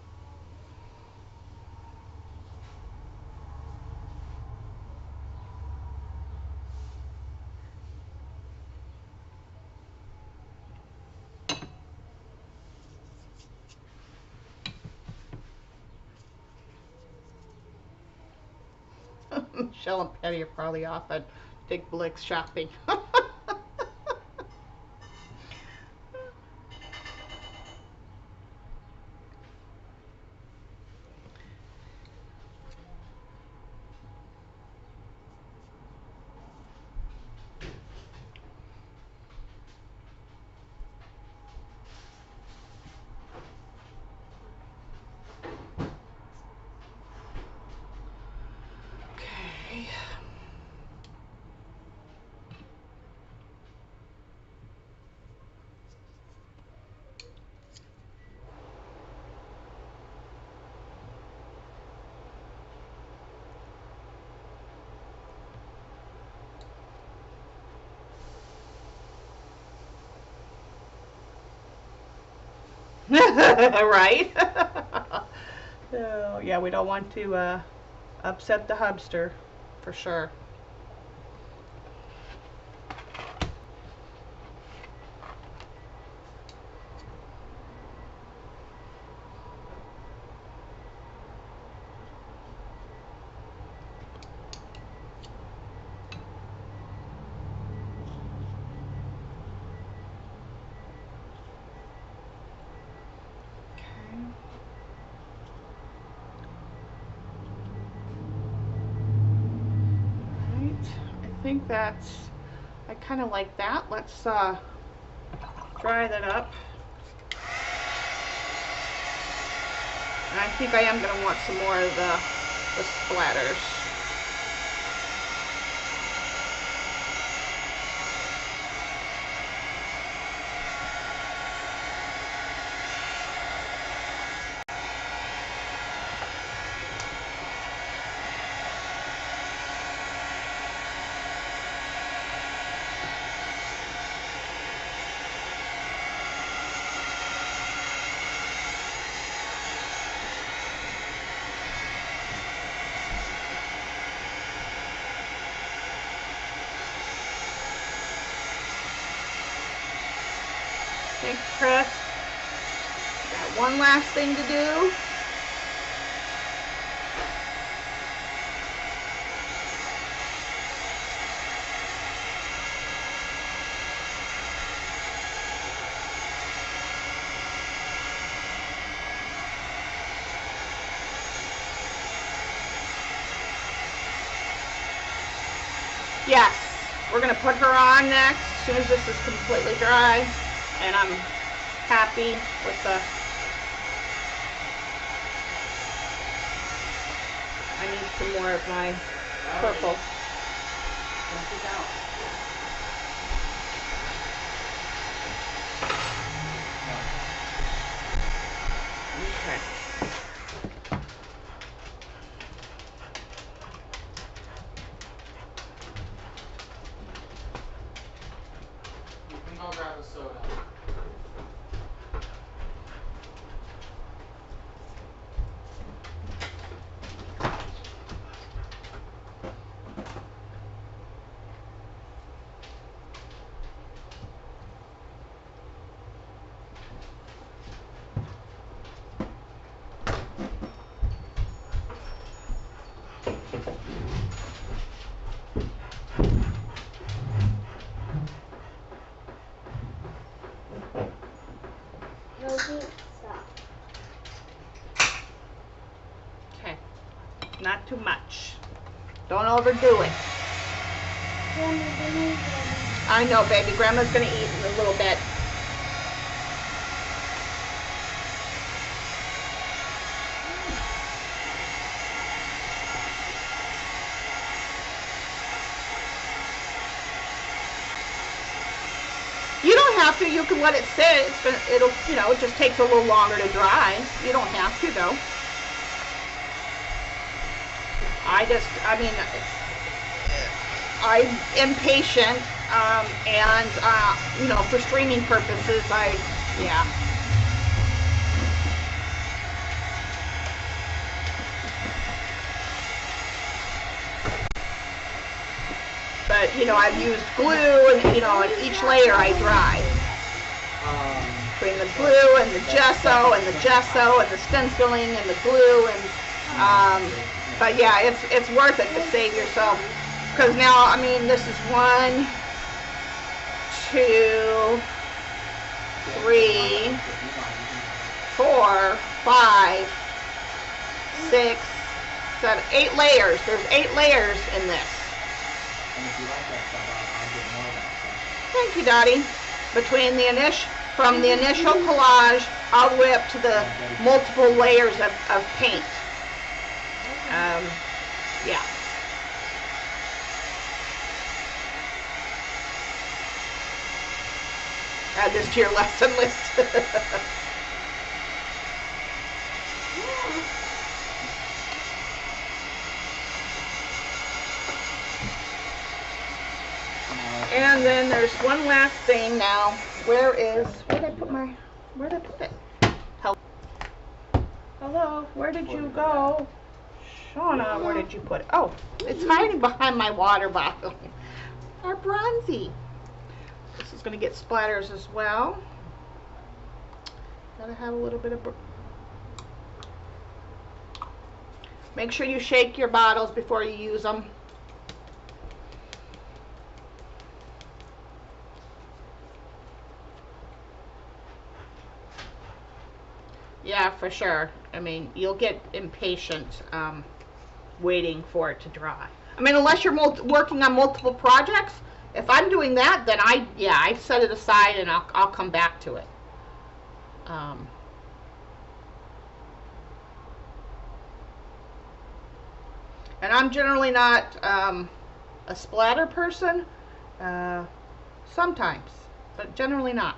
Michelle and Patty are probably off at Big Blick's shopping. Okay. Right? So, yeah, we don't want to upset the hubster, for sure. Right. I think that's, I kind of like that. Let's dry that up. And I think I am going to want some more of the splatters. Okay, Chris. Got one last thing to do. Yes, we're going to put her on next as soon as this is completely dry. And I'm happy with the, I need some more of my purple. Okay. You can go grab a soda. Okay. Not too much. Don't overdo it. I know, baby. Grandma's going to eat in a little bit. You don't have to. You can let it sit. It'll, you know, it just takes a little longer to dry. You don't have to, though. I mean, I'm impatient, and, you know, for streaming purposes, yeah. But, you know, I've used glue, and, you know, and each layer I dry. Between the glue and the gesso and the stenciling and the glue, and, but yeah, it's worth it to save yourself. Because now, I mean, this is 1, 2, 3, 4, 5, 6, 7, 8 layers. There's 8 layers in this. Thank you, Dottie. Between from the initial collage all the way up to the multiple layers of paint. Yeah. Add this to your lesson list. And then there's one last thing now. Where did I put it? Hello, where did you go? Shauna, where did you put it? Oh, it's hiding behind my water bottle. Our bronzy. This is going to get splatters as well. Gotta have a little bit of... Make sure you shake your bottles before you use them. Yeah, for sure. I mean, you'll get impatient waiting for it to dry. I mean, unless you're working on multiple projects, If I'm doing that, then I set it aside and I'll come back to it. And I'm generally not a splatter person. Sometimes, but generally not.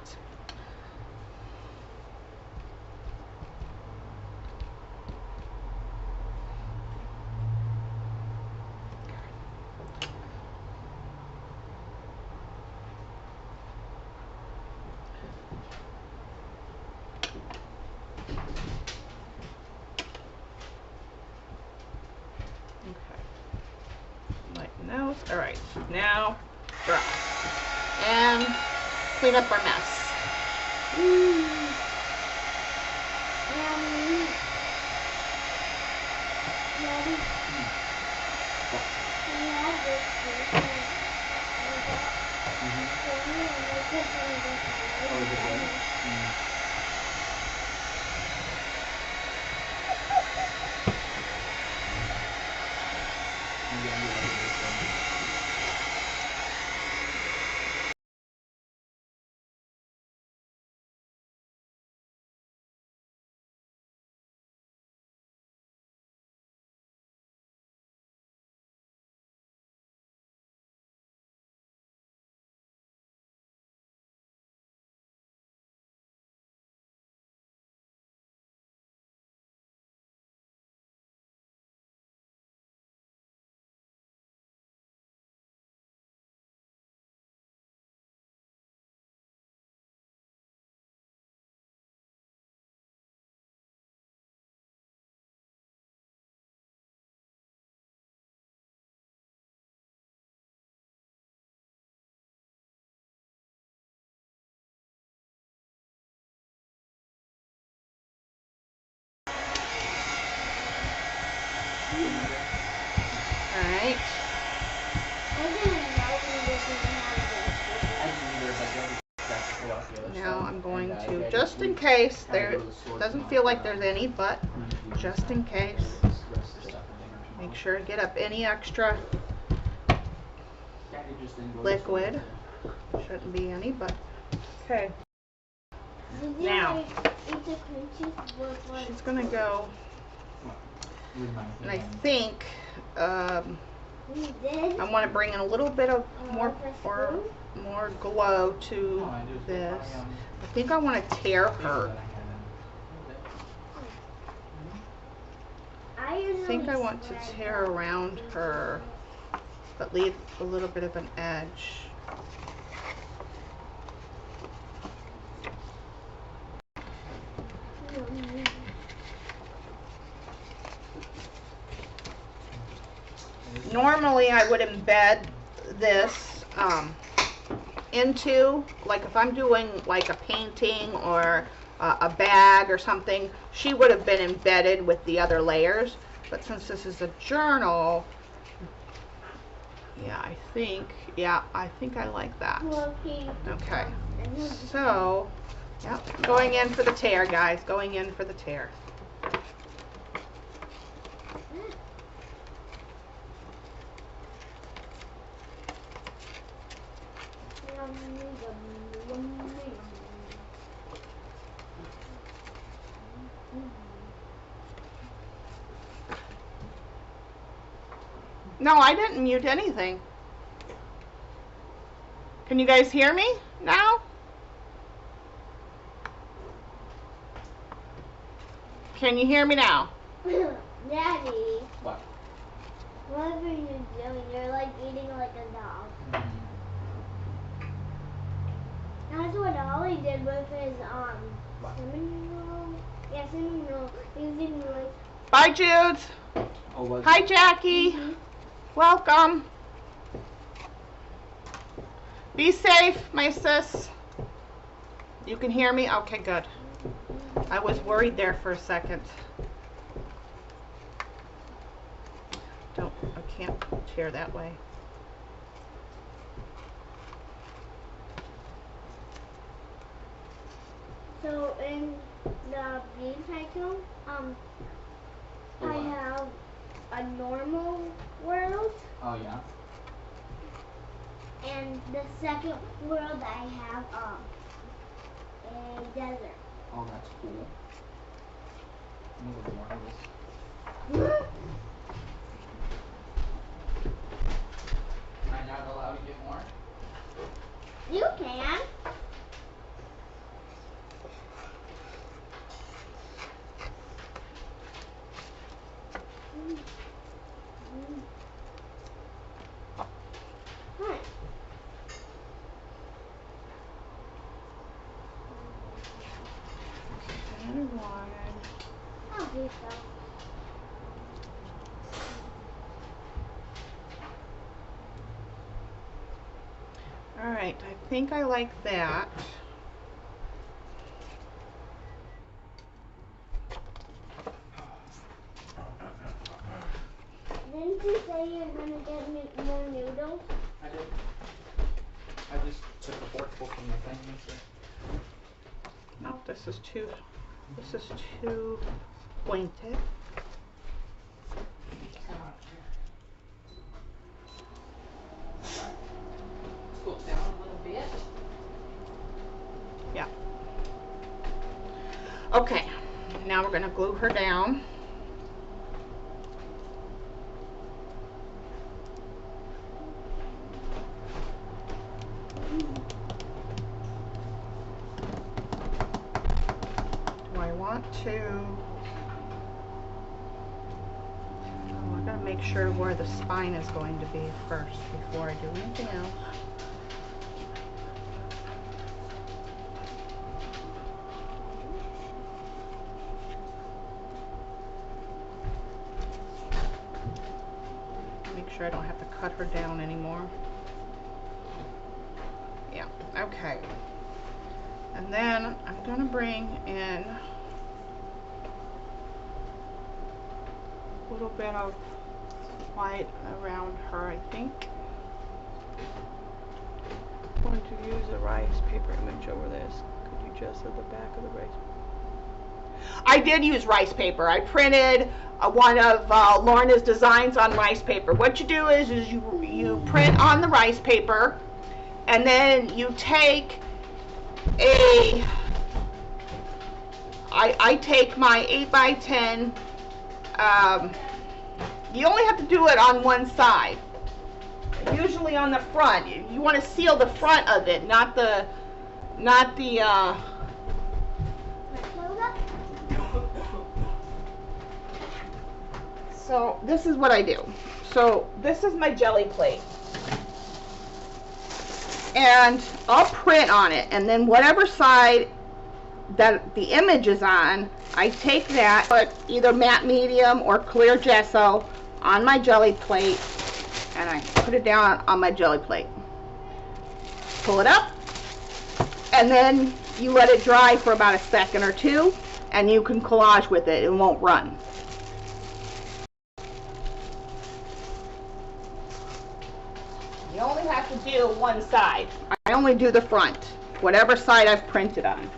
Nose. All right, now dry and clean up our mess. Alright. Now I'm going to, just in case, there doesn't feel like there's any, but just in case, just make sure to get up any extra liquid. Shouldn't be any, but okay. Now, she's going to go, and I think I want to bring in a little bit of more glow to this. I think I want to tear her. I think I want to tear around her, but leave a little bit of an edge. Normally I would embed this into, like if I'm doing like a painting or a bag or something, she would have been embedded with the other layers. But since this is a journal, yeah, I think I like that. Okay, so, yep, going in for the tear, guys, going in for the tear. No, I didn't mute anything. Can you guys hear me now? Can you hear me now? Daddy. What? Whatever you're doing, you're like eating like a dog. That's what Ollie did with his cinnamon roll. Yeah, cinnamon roll. He was eating like. Bye, Jude. Oh, hi, Jackie. Welcome. Be safe, my sis. You can hear me? Okay, good. I was worried there for a second. I can't tear that way. So in the bean cycle, I have a normal world. Oh yeah. and the second world I have a desert. Oh, that's cool. A little more of this. Am I not allowed to get more? You can. Huh. I'll do so. All right, I think I like that. Didn't you say you're gonna get more noodles? I did. I just took a forkful from the thing. That's it. No, this is too pointed. Come on here. Cool it down a little bit. Yeah. Okay, now we're gonna glue her down. Do I want to? Oh, I gotta make sure where the spine is going to be first before I do anything else. Make sure I don't have to cut her down anymore. Yeah, okay. And then I'm gonna bring in a little bit of white around her, I think. I'm going to use a rice paper image over this. Could you just at the back of the rice? I did use rice paper. I printed one of Lorna's designs on rice paper. What you do is you print on the rice paper, and then you take I take my 8x10. You only have to do it on one side. Usually on the front. You want to seal the front of it, not the So this is what I do. So this is my jelly plate. And I'll print on it, and then whatever side that the image is on, I take that, put either matte medium or clear gesso on my jelly plate, and I put it down on my jelly plate. Pull it up, and then you let it dry for about a second or two, and you can collage with it. It won't run. You only have to do one side. I only do the front, whatever side I've printed on.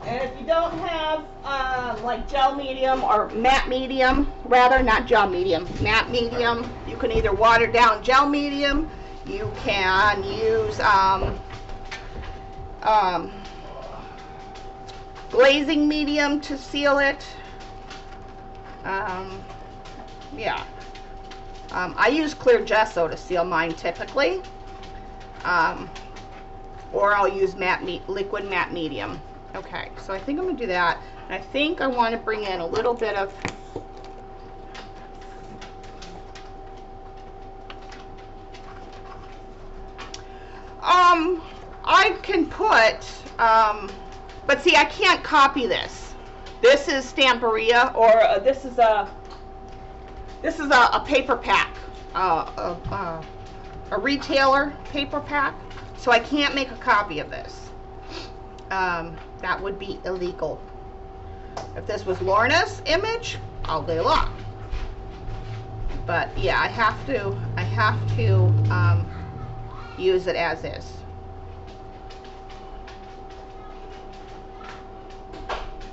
And if you don't have like gel medium or matte medium, rather, not gel medium, matte medium, you can either water down gel medium, you can use glazing medium to seal it. Yeah. I use clear gesso to seal mine typically, or I'll use liquid matte medium. Okay, so I think I'm going to do that. And I think I want to bring in a little bit of I can put but see, I can't copy this. This is Stamperia, or this is a paper pack, a retailer paper pack, so I can't make a copy of this. That would be illegal. If this was Lorna's image, all day long. But yeah, I have to use it as is.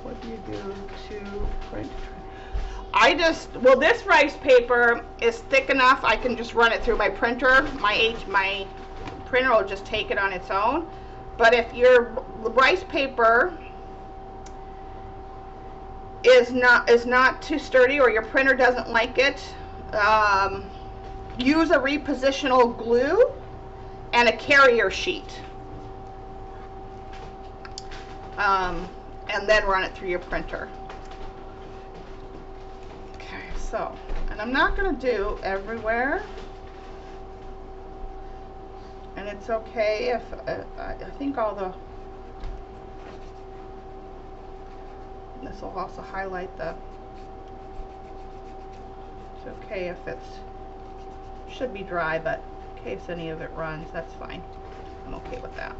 What do you do to print? well, this rice paper is thick enough, I can just run it through my printer. My printer will just take it on its own. But if your rice paper is not too sturdy, or your printer doesn't like it, use a repositional glue and a carrier sheet, and then run it through your printer. Okay, so, and I'm not going to do everywhere, and it's okay if I think this will also highlight it's okay if should be dry, but in case any of it runs, that's fine. I'm okay with that.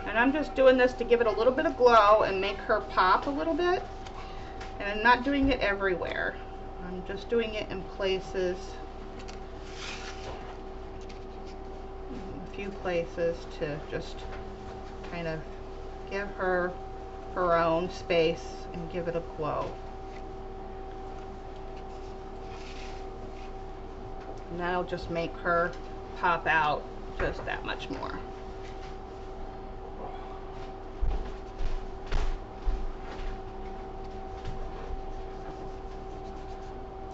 And I'm just doing this to give it a little bit of glow and make her pop a little bit. And I'm not doing it everywhere. I'm just doing it in places, a few places, to just kind of give her her own space and give it a glow. And that'll just make her pop out just that much more.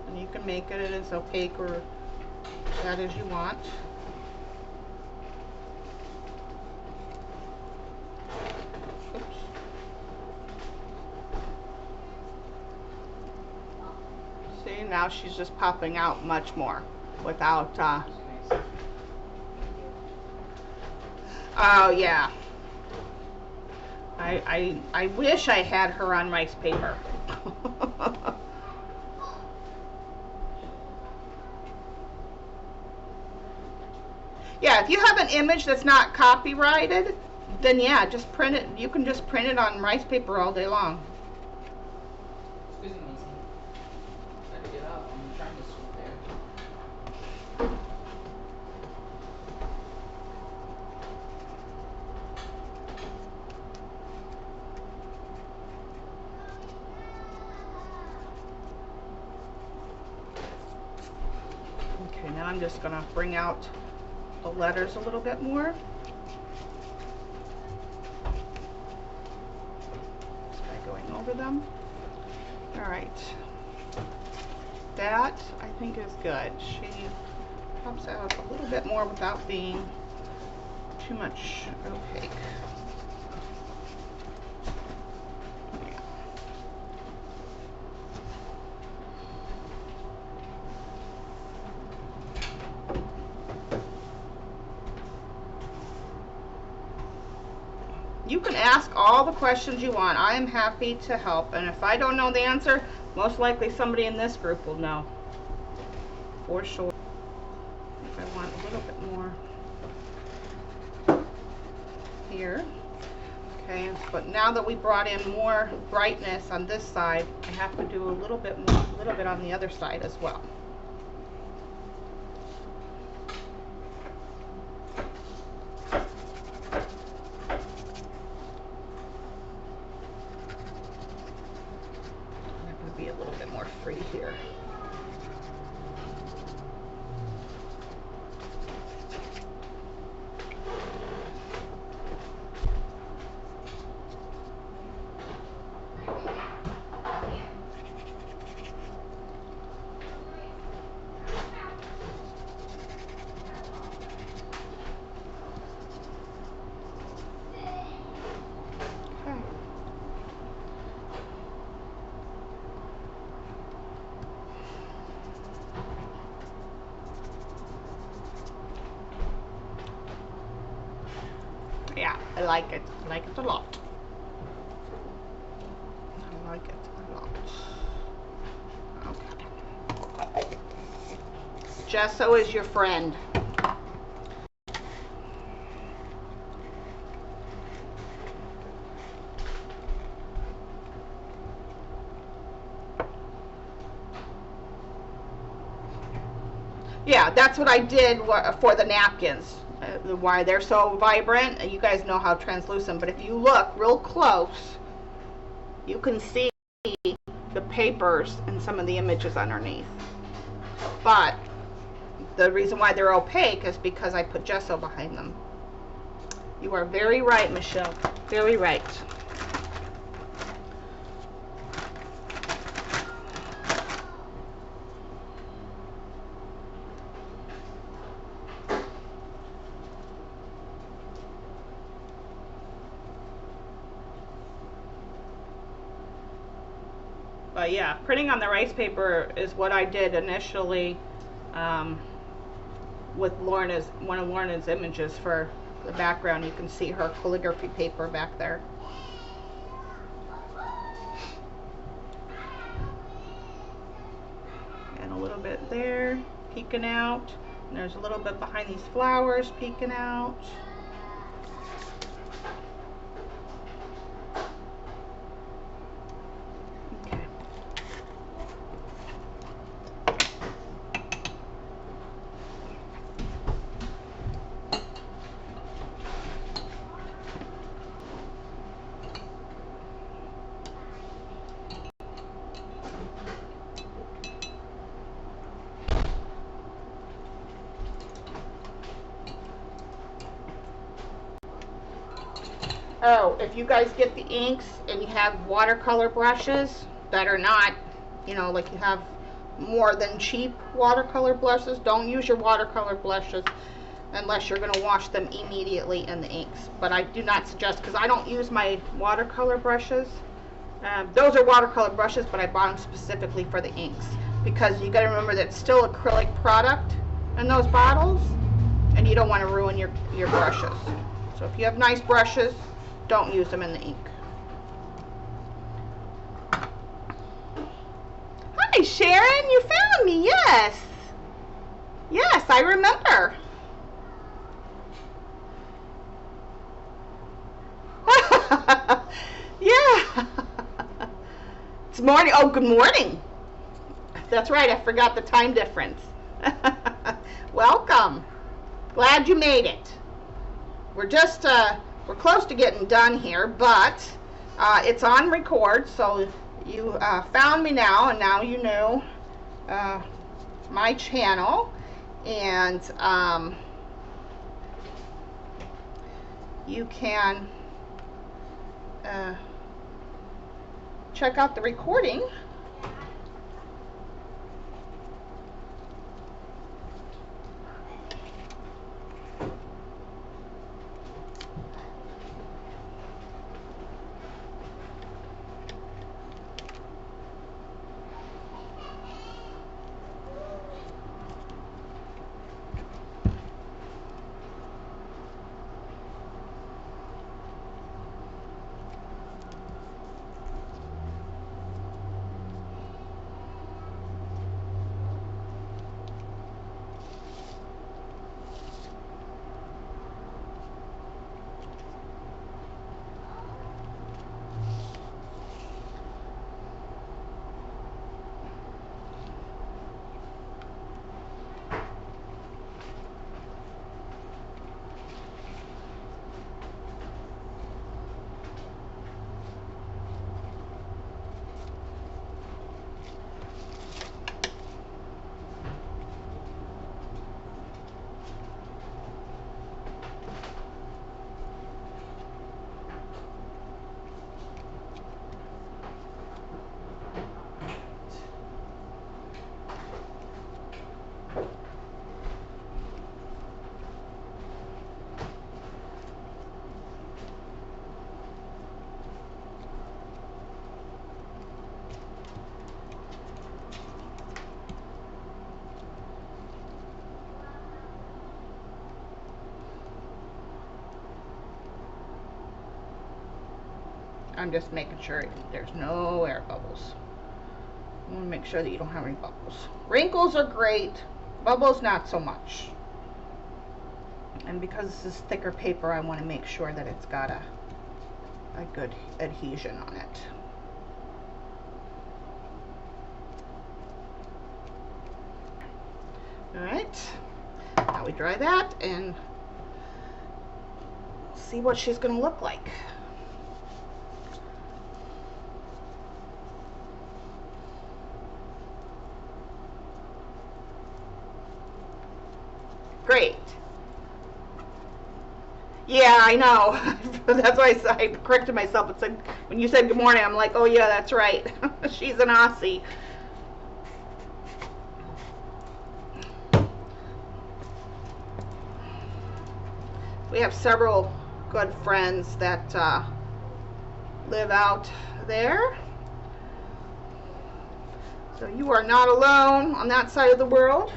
And you can make it as opaque or that as you want. Oops. See, now she's just popping out much more without oh yeah. I wish I had her on rice paper. Yeah, if you have an image that's not copyrighted, then yeah, just print it. You can just print it on rice paper all day long. Excuse me, Mason. Try to get up. I'm trying to swoop there. Okay, now I'm just gonna bring out the letters a little bit more. Just by going over them. All right. That, I think, is good. She pops out a little bit more without being too much opaque. You can ask all the questions you want. I am happy to help, and if I don't know the answer, most likely somebody in this group will know for sure. If I want a little bit more here. Okay, but now that we brought in more brightness on this side, I have to do a little bit on the other side as well. Be a little bit more free here. Yeah, I like it. I like it a lot. I like it a lot. Okay. Gesso is your friend. Yeah, that's what I did for the napkins. why they're so vibrant. You guys know how translucent, but if you look real close, you can see the papers and some of the images underneath. But the reason why they're opaque is because I put gesso behind them. You are very right, Michelle. Very right. But yeah, printing on the rice paper is what I did initially with Lorna's, one of Lorna's images for the background. You can see her calligraphy paper back there. And a little bit there, peeking out. And there's a little bit behind these flowers peeking out. Oh, if you guys get the inks and you have watercolor brushes that are not, you know, like you have more than cheap watercolor brushes, don't use your watercolor brushes unless you're going to wash them immediately in the inks. But I do not suggest, because I don't use my watercolor brushes. Those are watercolor brushes, but I bought them specifically for the inks, because you got to remember that it's still acrylic product in those bottles, and you don't want to ruin your brushes. So if you have nice brushes, don't use them in the ink. Hi Sharon, you found me. Yes. Yes, I remember. Yeah. It's morning. Oh, good morning. That's right, I forgot the time difference. Welcome. Glad you made it. We're just we're close to getting done here, but it's on record, so you found me now, and now you know my channel, and you can check out the recording. I'm just making sure there's no air bubbles. I want to make sure that you don't have any bubbles. Wrinkles are great, bubbles not so much. And because this is thicker paper, I want to make sure that it's got a good adhesion on it. All right, now we dry that, and see what she's going to look like. Great. Yeah, I know. That's why I corrected myself and said, when you said good morning, I'm like, oh yeah, that's right. She's an Aussie. We have several good friends that live out there. So you are not alone on that side of the world.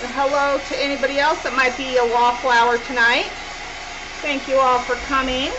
Hello to anybody else that might be a wallflower tonight. Thank you all for coming.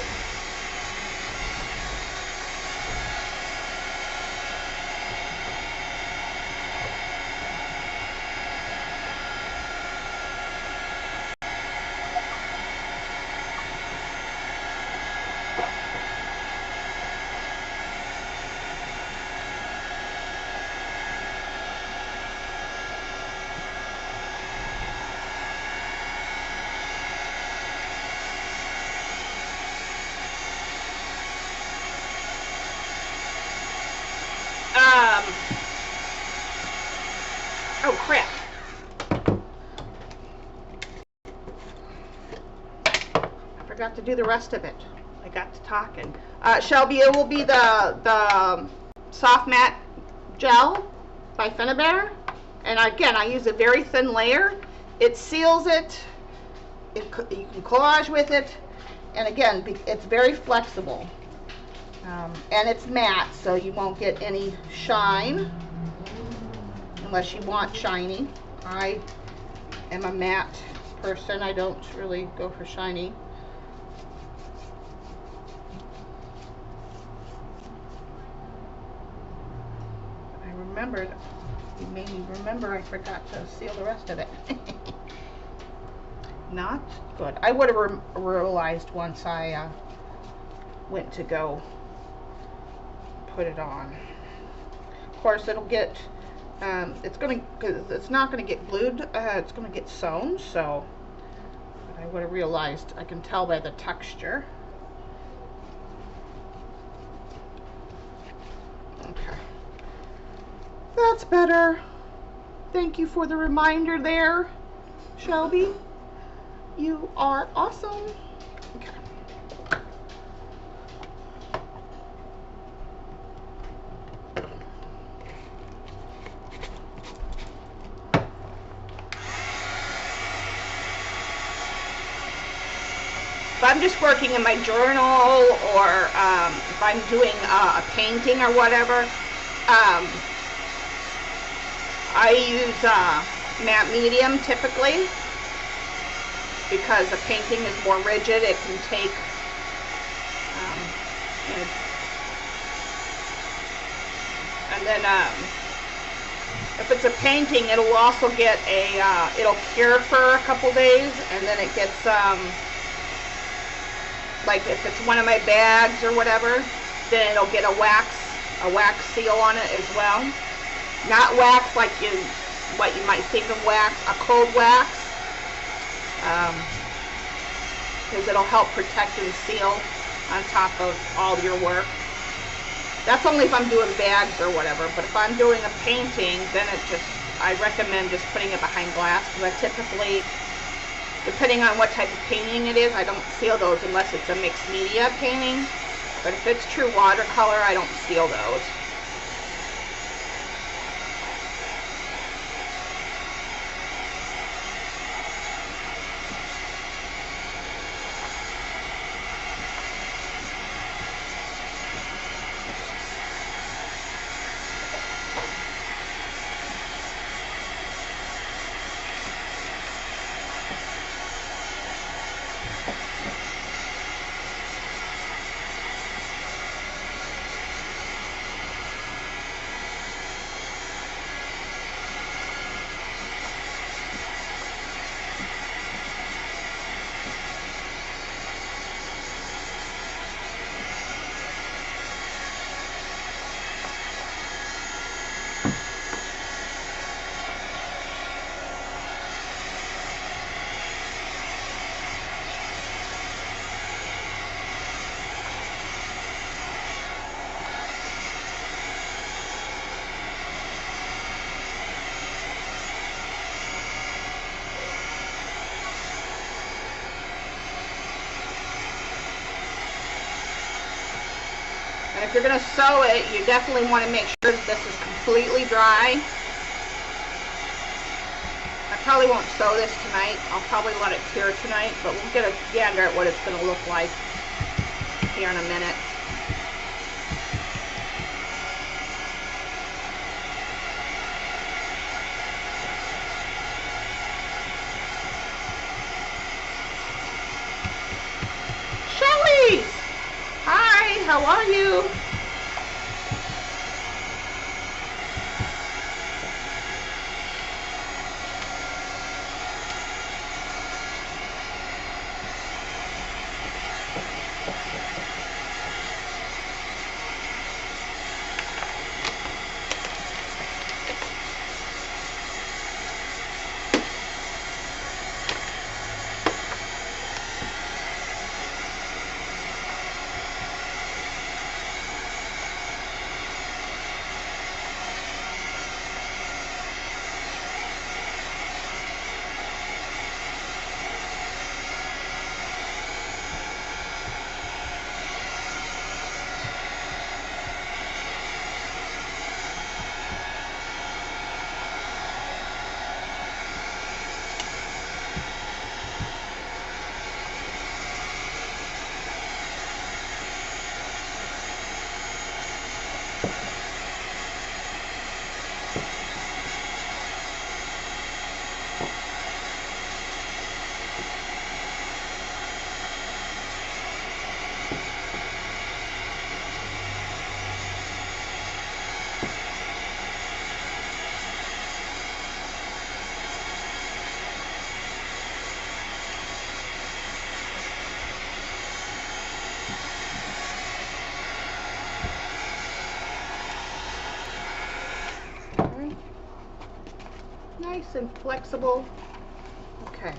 Oh crap. I forgot to do the rest of it. I got to talking. Shelby, it will be the soft matte gel by Finnabair. And again, I use a very thin layer. It seals it. You can collage with it. And again, it's very flexible. And it's matte, so you won't get any shine. Unless you want shiny. I am a matte person. I don't really go for shiny. I remembered, you made me remember I forgot to seal the rest of it. Not good. I would have realized once I went to go put it on. Of course, it'll get it's not going to get glued, it's going to get sewn, so but I would have realized, I can tell by the texture. Okay. That's better. Thank you for the reminder there, Shelby. You are awesome. Okay. If I'm just working in my journal, or if I'm doing a painting or whatever, I use matte medium typically, because the painting is more rigid. It can take, and then if it's a painting, it'll also get it'll cure for a couple days, and then it gets like if it's one of my bags or whatever, then it'll get a wax seal on it as well. Not wax like what you might think of wax, a cold wax, because it'll help protect and seal on top of all your work. That's only if I'm doing bags or whatever, but if I'm doing a painting, then I recommend just putting it behind glass, because I typically, depending on what type of painting it is, I don't seal those unless it's a mixed media painting. But if it's true watercolor, I don't seal those. And if you're going to sew it, you definitely want to make sure that this is completely dry. I probably won't sew this tonight. I'll probably let it cure tonight, but we'll get a gander at what it's going to look like here in a minute. Shelly! Hi, how are you? Nice and flexible. Okay.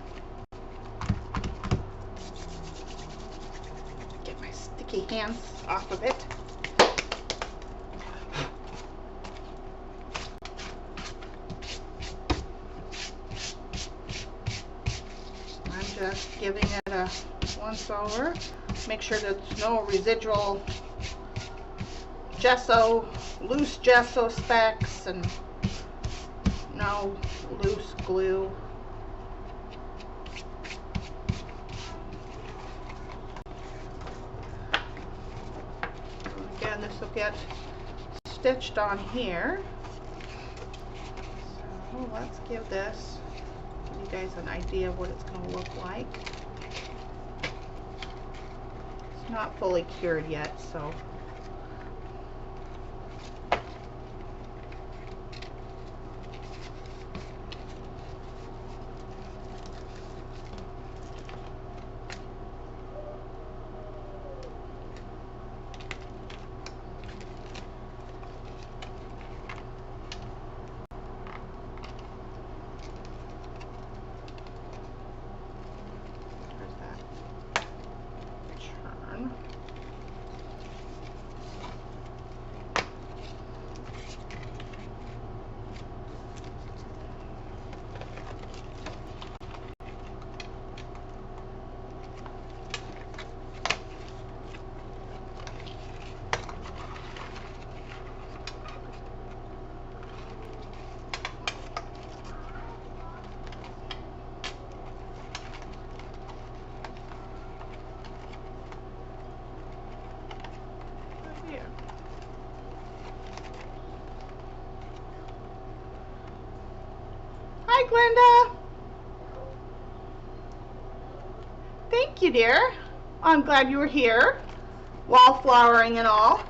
Get my sticky hands off of it. I'm just giving it a once over. Make sure there's no residual gesso, loose gesso specks, and no loose glue. Again, this will get stitched on here. So let's give you guys an idea of what it's going to look like. It's not fully cured yet, so hi, Glenda. Thank you, dear. I'm glad you were here, wallflowering and all.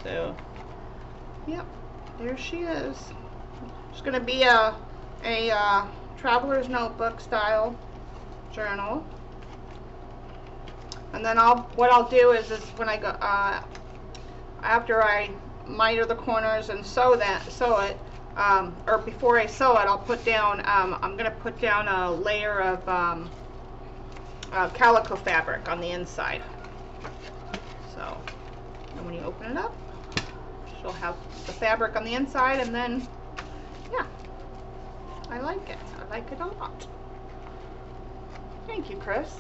So, yep, there she is. It's going to be a traveler's notebook style journal. And then what I'll do is when I go after I miter the corners and sew it, or before I sew it, I'll put down, I'm going to put down a layer of calico fabric on the inside. So, and when you open it up, she'll have the fabric on the inside, and then, yeah, I like it. I like it a lot. Thank you, Chris.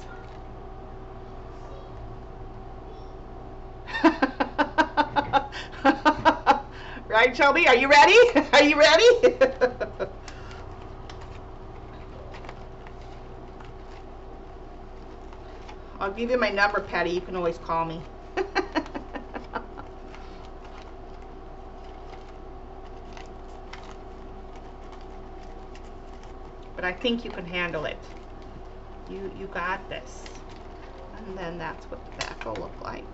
Right, Shelby? Are you ready? Are you ready? I'll give you my number, Patty. You can always call me. But I think you can handle it. You got this. And then that's what the back will look like.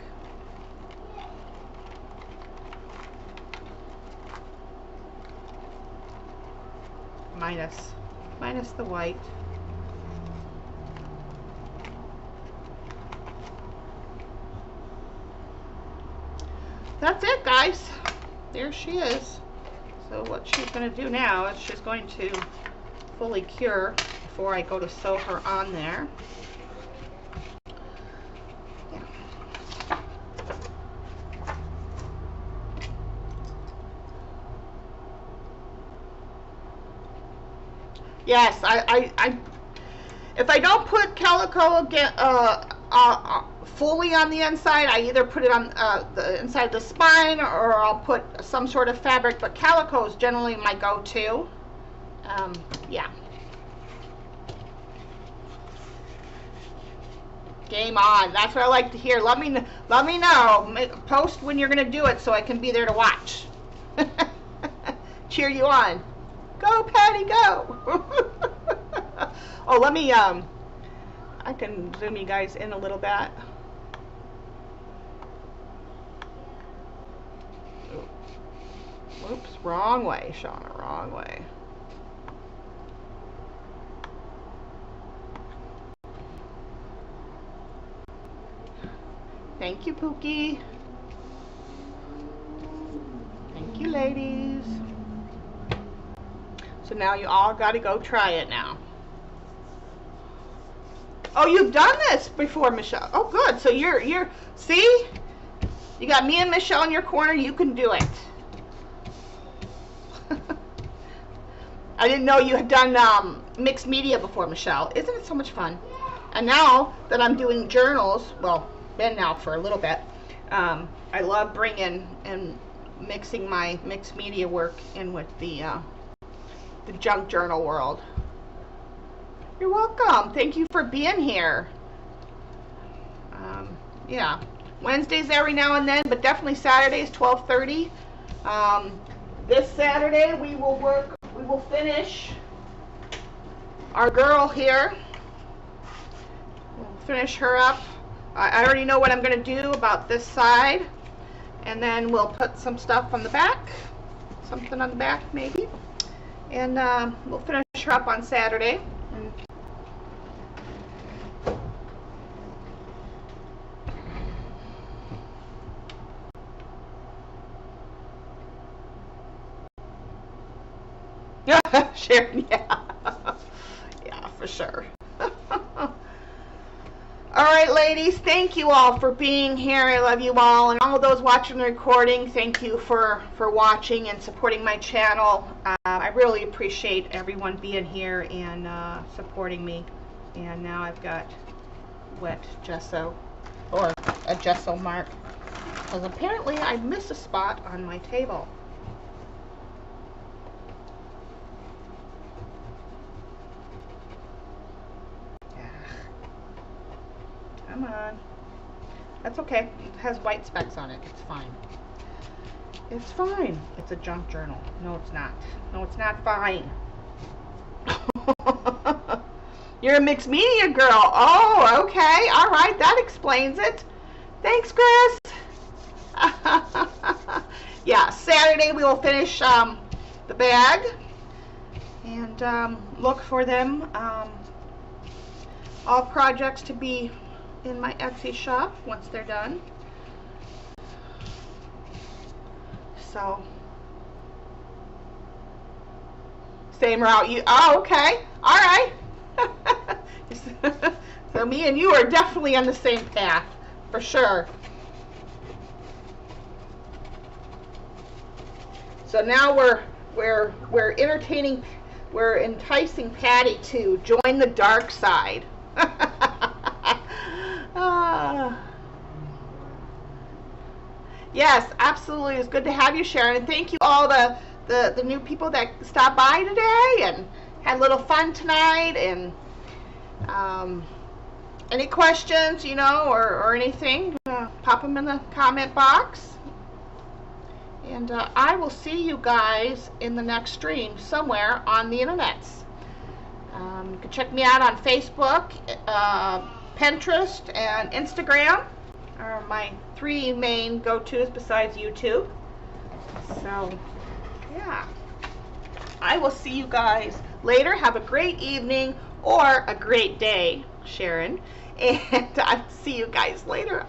Minus the white. That's it, guys. There she is. So what she's going to do now is she's going to fully cure before I go to sew her on there. Yeah. Yes, I if I don't put calico again, fully on the inside, I either put it on the inside of the spine, or I'll put some sort of fabric, but calico is generally my go-to. Yeah. Game on. That's what I like to hear. Let me know. Post when you're going to do it so I can be there to watch. Cheer you on. Go, Patty, go. Oh, let me, I can zoom you guys in a little bit. Oops, wrong way, Shauna, wrong way. Thank you, Pookie. Thank you, ladies. So now you all got to go try it now. Oh, you've done this before, Michelle. Oh, good. So you're see? You got me and Michelle in your corner. You can do it. I didn't know you had done mixed media before, Michelle. Isn't it so much fun? And now that I'm doing journals, well, been now for a little bit, I love bringing and mixing my mixed media work in with the junk journal world. You're welcome. Thank you for being here. Yeah, Wednesdays every now and then, but definitely Saturdays 12:30. This Saturday we will finish our girl here. We'll finish her up. I already know what I'm going to do about this side, and then we'll put some stuff on the back, something on the back maybe, and we'll finish her up on Saturday. Sharon, yeah. Yeah, for sure. All right, ladies, thank you all for being here. I love you all. And all those watching the recording, thank you for watching and supporting my channel. I really appreciate everyone being here and supporting me. And now I've got wet gesso, or a gesso mark, because apparently I missed a spot on my table. Come on. That's okay. It has white specks on it. It's fine. It's fine. It's a junk journal. No, it's not. No, it's not fine. You're a mixed media girl. Oh, okay. All right. That explains it. Thanks, Chris. Yeah, Saturday we will finish the bag and look for them. All projects to be in my Etsy shop once they're done. So, same route you, oh, okay, all right. So me and you are definitely on the same path, for sure. So now we're enticing Patty to join the dark side. Yes, absolutely. It's good to have you, Sharon. And thank you all the new people that stopped by today and had a little fun tonight. And any questions, you know, or anything, pop them in the comment box. And I will see you guys in the next stream somewhere on the internets. You can check me out on Facebook, Pinterest, and Instagram are my 3 main go-tos besides YouTube. So, yeah. I will see you guys later. Have a great evening or a great day, Sharon. And I'll see you guys later.